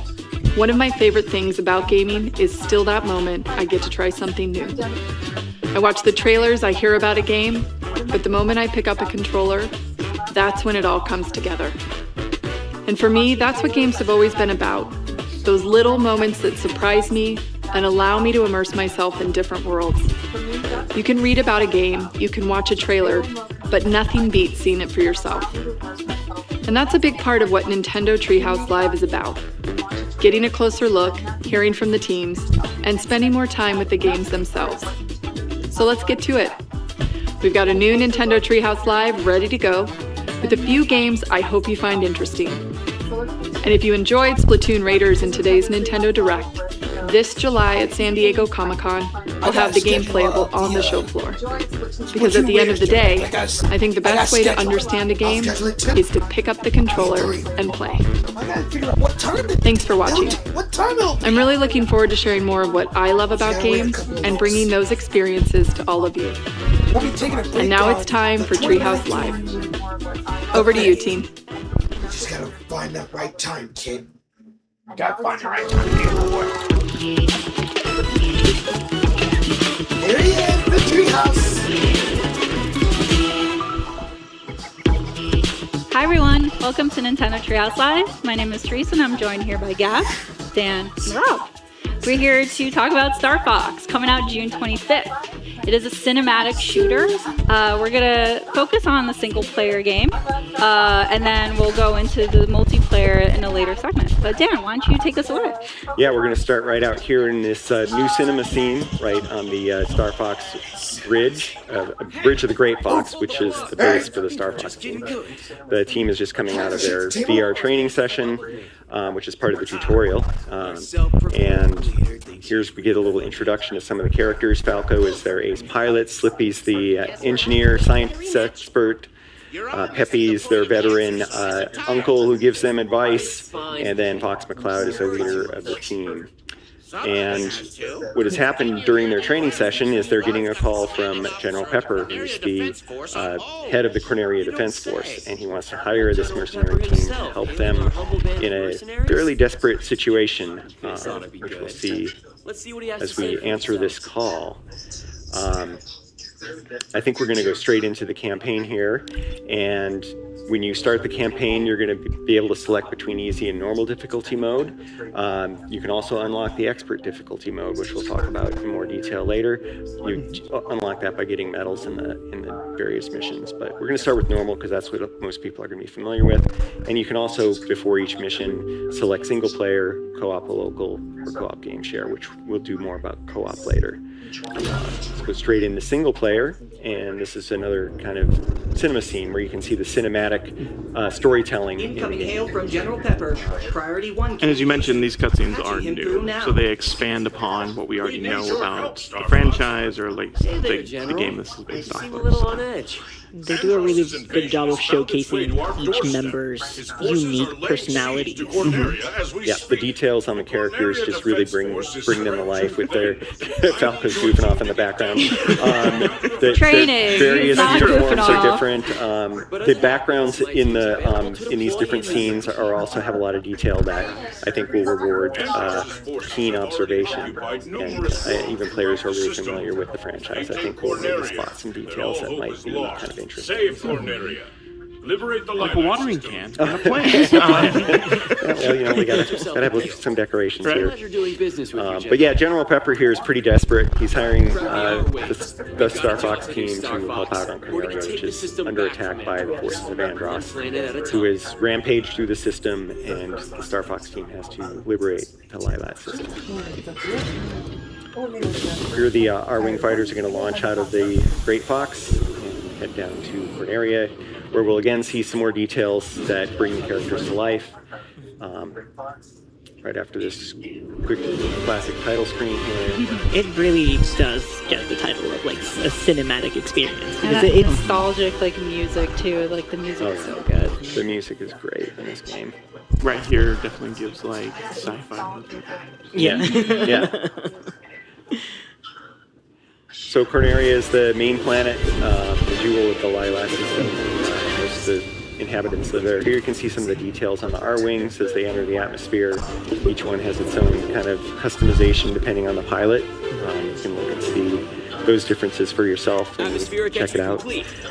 one of my favorite things about gaming is still that moment I get to try something new. I watch the trailers, I hear about a game, but the moment I pick up a controller, that's when it all comes together. And for me, that's what games have always been about. Those little moments that surprise me and allow me to immerse myself in different worlds. You can read about a game, you can watch a trailer, but nothing beats seeing it for yourself. And that's a big part of what Nintendo Treehouse Live is about. Getting a closer look, hearing from the teams, and spending more time with the games themselves. So let's get to it. We've got a new Nintendo Treehouse Live ready to go, with a few games I hope you find interesting. And if you enjoyed Splatoon Raiders in today's Nintendo Direct, this July at San Diego Comic-Con, we'll have the game playable on the show floor. Because at the end of the day, I think the best way to understand a game is to pick up the controller and play. Thanks for watching. I'm really looking forward to sharing more of what I love about games and bringing those experiences to all of you. And now it's time for Treehouse Live. Over to you, team. You just gotta find that right time, kid. Gotta find the right time. Here he is, the treehouse. Hi everyone, welcome to Nintendo Treehouse Live. My name is Teresa and I'm joined here by Gav, Dan, and Rob. We're here to talk about Star Fox, coming out June 25th. It is a cinematic shooter. We're gonna focus on the single player game, and then we'll go into the multiplayer in a later segment. But Dan, why don't you take us away? Yeah, we're gonna start right out here in this new cinema scene, right on the Star Fox Bridge, Bridge of the Great Fox, which is the base for the Star Fox team. The team is just coming out of their VR training session, which is part of the tutorial. And we get a little introduction to some of the characters. Falco is their ace pilot, Slippy's the engineer, science expert, Peppy's their veteran uncle who gives them advice, and then Fox McCloud is the leader of the team. And what has happened during their training session is they're getting a call from General Pepper, who's the head of the Corneria Defense Force, and he wants to hire this mercenary team to help them in a fairly desperate situation, which we'll see as we answer this call. I think we're going to go straight into the campaign here, and when you start the campaign, you're going to be able to select between easy and normal difficulty mode. You can also unlock the expert difficulty mode, which we'll talk about in more detail later. You unlock that by getting medals in the various missions, but we're going to start with normal because that's what most people are going to be familiar with. And you can also, before each mission, select single player, co-op, a local, or co-op game share, which we'll do more about co-op later. Let's go straight into single player, and this is another kind of cinema scene where you can see the cinematic storytelling. Incoming hail from General Pepper. Priority 1. And as you mentioned, these cutscenes aren't new, so they expand upon what we already know about the franchise or like the game this is based off of. They do a really good job of showcasing each member's unique personalities. Mm-hmm. Yeah, the details on the characters just really bring them to life with their Falco's goofing off in the background. The various uniforms are different. The backgrounds in these different scenes are also have a lot of detail that I think will reward keen observation, and even players who are really familiar with the franchise, I think will maybe spot some details that might be kind of interesting. Save Corneria. Liberate the like a watering can. Well, we gotta have some decorations here. But yeah, General Pepper here is pretty desperate. He's hiring the Star Fox team to help out on Corneria, which is under attack by the forces of Andross, who is rampaged through the system, and the Star Fox team has to liberate the Lylat system. Here the R-Wing fighters are going to launch out of the Great Fox and head down to Corneria, where we'll again see some more details that bring the characters to life. Right after this quick classic title screen here. It really does get the title of like a cinematic experience. And it's nostalgic like music too. Like the music is so good. The music is great in this game. Right here definitely gives like sci-fi. Yeah. Yeah. So Corneria is the main planet, the jewel of the Lilac system. Most of the inhabitants live there. Here you can see some of the details on the R-wings as they enter the atmosphere. Each one has its own kind of customization depending on the pilot. You can look and see those differences for yourself and check it out.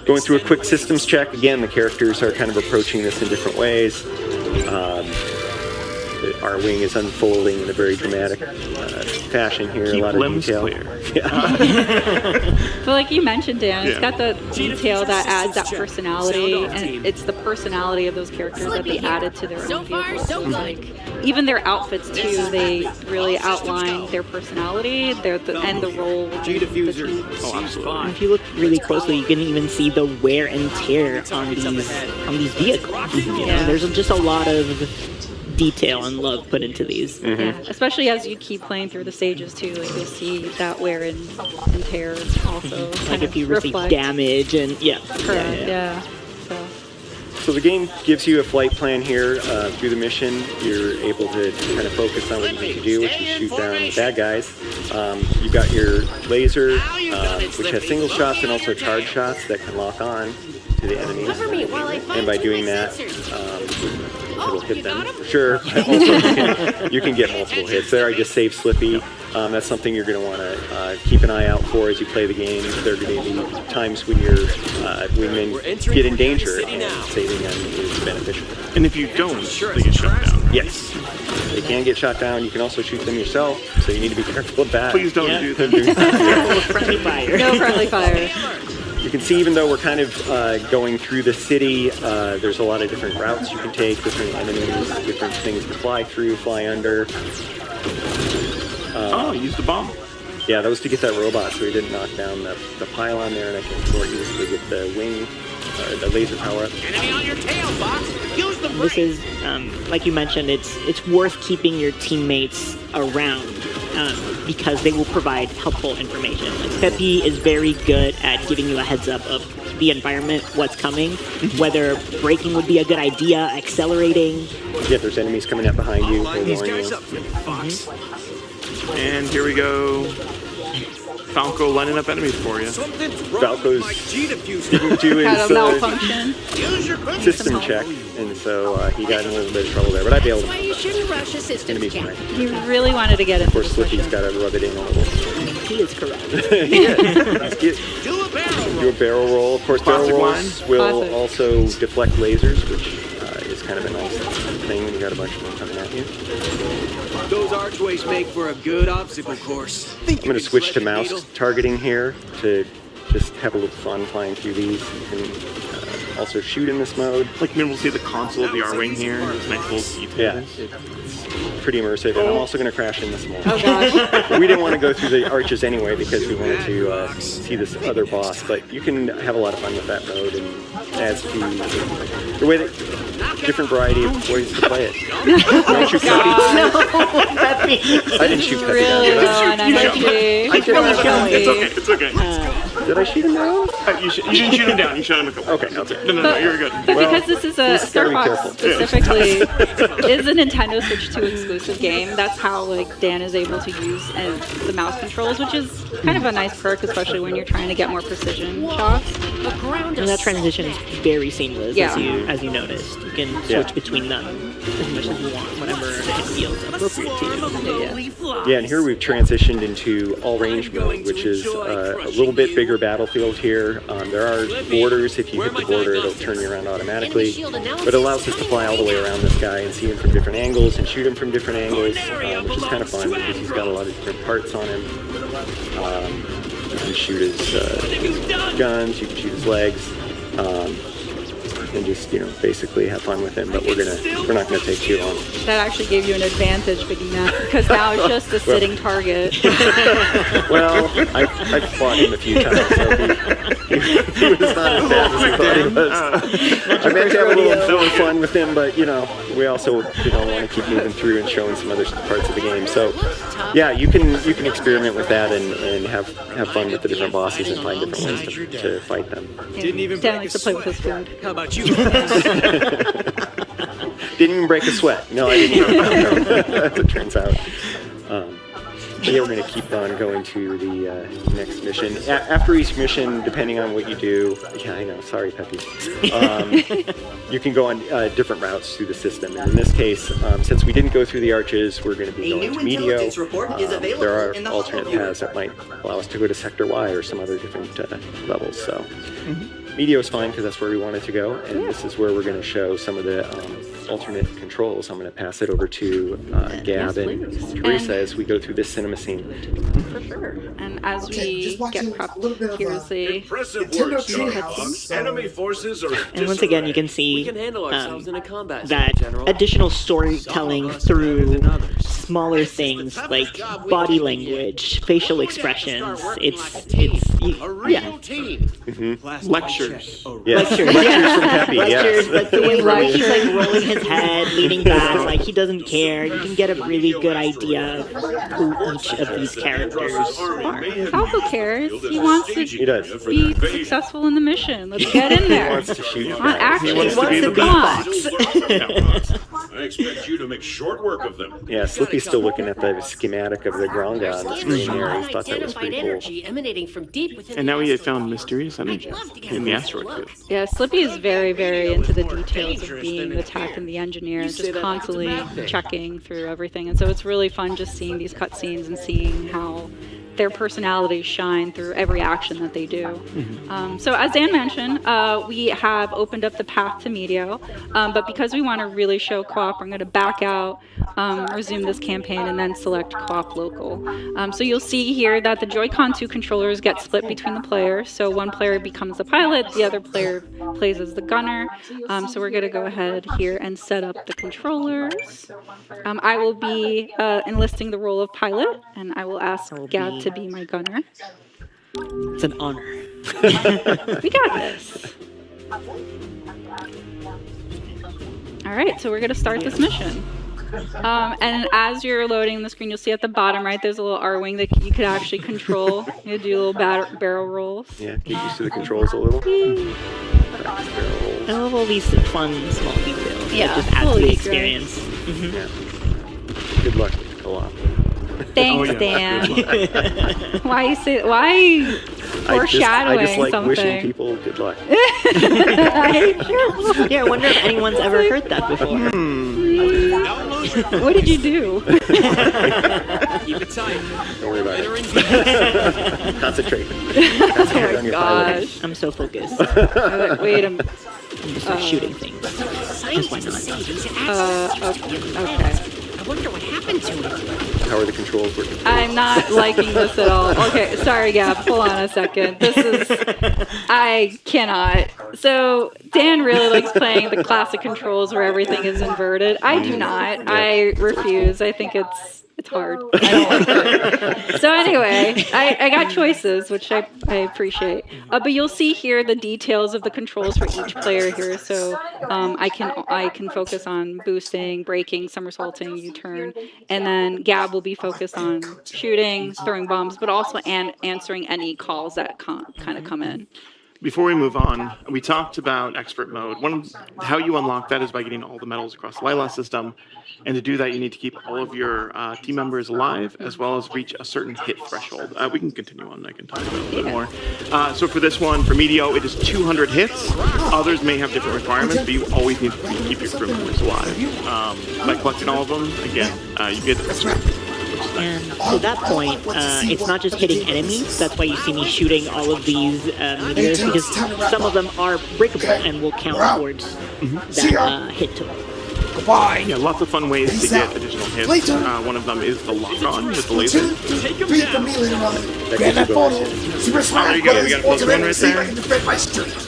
Going through a quick systems check, again, the characters are kind of approaching this in different ways. The R-wing is unfolding in a very dramatic fashion here. Keep a lot of limbs detail. Clear. But like you mentioned, Dan, it's Yeah. got the detail that adds that personality, and it's the personality of those characters that they added to their own vehicles. So like even their outfits too, they really outline their personality, and the role. Oh, absolutely. And if you look really closely, you can even see the wear and tear on these vehicles. You know, there's just a lot of detail and love put into these. Yeah, especially as you keep playing through the stages too, like you'll see that wear and tear also. Like if you receive damage and Correct. Yeah. So the game gives you a flight plan here through the mission. You're able to kind of focus on what you need to do, which is shoot down the bad guys. You've got your laser, which has single shots and also charge shots that can lock on to the enemies. And by doing that, it'll hit them for sure. Also, you can get multiple hits there. I just saved Slippy. That's something you're going to want to keep an eye out for as you play the game. There are going to be times when your wingmen get in danger, and saving them is beneficial. And if you don't, they get shot down. Yes, they can get shot down. You can also shoot them yourself, so you need to be careful of that. Please don't do that. No friendly fire. No friendly fire. You can see, even though we're kind of going through the city, there's a lot of different routes you can take, different enemies, different things to fly through, fly under. Use the bomb. Yeah, that was to get that robot so he didn't knock down the pylon there, and I can more easily get the wing, or the laser power up. Enemy on your tail, box. Use the This is, like you mentioned, it's worth keeping your teammates around because they will provide helpful information. Like Pepe is very good at giving you a heads up of the environment, what's coming, whether braking would be a good idea, accelerating. Yeah, there's enemies coming up behind you. These guys up, Fox. And here we go. Falco lining up enemies for you. Falco's didn't do his system check, and so he got in a little bit of trouble there. But I bailed him. Enemies right. He really wanted to get it. Of course, Slippy's got to rub it in a little. He is correct. He is. Do a barrel roll. Of course, Classic barrel rolls line. will Classic. also deflect lasers, which is kind of a nice thing when you got a bunch of them coming at you. Those archways make for a good obstacle course. I'm going to switch to mouse targeting here to just have a little fun flying through these. You can also shoot in this mode. Like, maybe we'll see the console of the R-Wing here. It's nice little details. Yeah, it's pretty immersive, and I'm also going to crash in this mode. Oh gosh. We didn't want to go through the arches anyway because we wanted to see this other boss, but you can have a lot of fun with that mode, and adds to the way that different variety of ways to play it. I shoot I didn't shoot Pepe down. Really low on energy. It's okay. Did I shoot him down? You didn't shoot him down. You shot him a couple. Okay. No, you're good. But because this is a Star Fox specifically is a Nintendo Switch 2 exclusive game, that's how like Dan is able to use the mouse controls, which is kind of a nice perk, especially when you're trying to get more precision shots. And that transition is very seamless, Yeah. as you noticed. You can switch between them as much as you want, whenever it feels appropriate to you. Yeah, and here we've transitioned into all-range mode, which is a little bit bigger battlefield here. There are borders. If you hit the border, it'll turn you around automatically. But it allows us to fly all the way around this guy and see him from different angles and shoot him from different angles, which is kind of fun because he's got a lot of different parts on him. You can shoot his guns, you can shoot his legs, and just basically have fun with him. But we're not gonna take too long. That actually gave you an advantage because now it's just a sitting target. Well, I've fought him a few times, so he was not as bad as he thought he I meant to have a little fun with him, but we also want to keep moving through and showing some other parts of the game. So yeah, you can experiment with that and have fun with the different bosses and find different ways to fight them. Dan likes to play with his food. How about you? Didn't even break a sweat. No, I didn't. As it turns out. Yeah, we're going to keep on going to the next mission. After each mission, depending on what you do, yeah, I know, sorry, Peppy, you can go on different routes through the system. And in this case, since we didn't go through the arches, we're going to be going to Medio. There are alternate paths that might allow us to go to Sector Y or some other different levels. So Medio is fine because that's where we wanted to go. And this is where we're going to show some of the alternate controls. I'm going to pass it over to Gab and Teresa as we go through this cinema scene. For sure. And as we get prepped, here's the cutscene. Enemy forces are. And once again, you can see We can handle ourselves in a combat that zone, General. additional storytelling through smaller things like body language, facial expressions. It's yeah. Lectures. Lectures from Peppy. Lectures, like the way he's like rolling his head, leaning back, like he doesn't care. You can get a really good idea of who each of these characters are. Falco cares. He wants to be successful in the mission. Let's get in there. He wants to shoot. Not actually. He wants to be the Fox. I expect you to make short work of them. Yeah, Slippy's still looking at the schematic of the Gronga on the screen there. He thought that was pretty cool. Emanating from deep within And now we have found mysterious energy in the asteroid field. Yeah, Slippy is very, very into the details of being the tech and the engineer, just constantly checking through everything. And so it's really fun just seeing these cutscenes and seeing how their personalities shine through every action that they do. So as Dan mentioned, we have opened up the path to Medio, but because we want to really show co-op, I'm going to back out, resume this campaign, and then select co-op local. So you'll see here that the Joy-Con 2 controllers get split between the players. So one player becomes the pilot, the other player plays as the gunner. So we're going to go ahead here and set up the controllers. I will be enlisting the role of pilot, and I will ask Gab to be my gunner. It's an honor. We got this. All right, so we're going to start this mission. And as you're loading the screen, you'll see at the bottom right, there's a little R-wing that you could actually control. You do little barrel rolls. Yeah, get used to the controls a little. I love all these fun small details. Yeah, that just add to the experience. Yeah. Good luck with co-op. Thanks, Dan. Why you say? Why foreshadowing I just like something? wishing people good luck. Yeah, I wonder if anyone's ever heard that before. What did you do? Keep it tight. Don't worry about it. Concentrate. Oh my gosh. I'm so focused. Wait a minute. I'm just like shooting things. Just why not? Okay. I wonder what happened to it. How are the controls working? I'm not liking this at all. Okay, sorry, Gab. Hold on a second. I cannot. So Dan really likes playing the classic controls where everything is inverted. I do not. I refuse. I think it's hard. I don't like it. So anyway, I got choices, which I appreciate. But you'll see here the details of the controls for each player here. So I can focus on boosting, braking, somersaulting, U-turn, and then Gab will be focused on shooting, throwing bombs, but also answering any calls that kind of come in. Before we move on, we talked about expert mode. How you unlock that is by getting all the medals across the Lila system. And to do that, you need to keep all of your team members alive, as well as reach a certain hit threshold. We can continue on. I can talk about it a little bit more. So for this one, for Medio, it is 200 hits. Others may have different requirements, but you always need to keep your crew members alive. By collecting all of them, again, you get expert. And to that point, it's not just hitting enemies. That's why you see me shooting all of these meteors, because some of them are breakable and will count towards that hit total. Yeah, lots of fun ways to get additional hits. One of them is the lock-on with the laser. Take him down. Grab that photo. Super smart. We got a close one right there.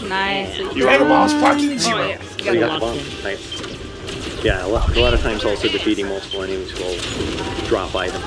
Nice. Dragon Ball's fucking zero. You got the bomb. Nice. Yeah, a lot of times also defeating multiple enemies will drop items.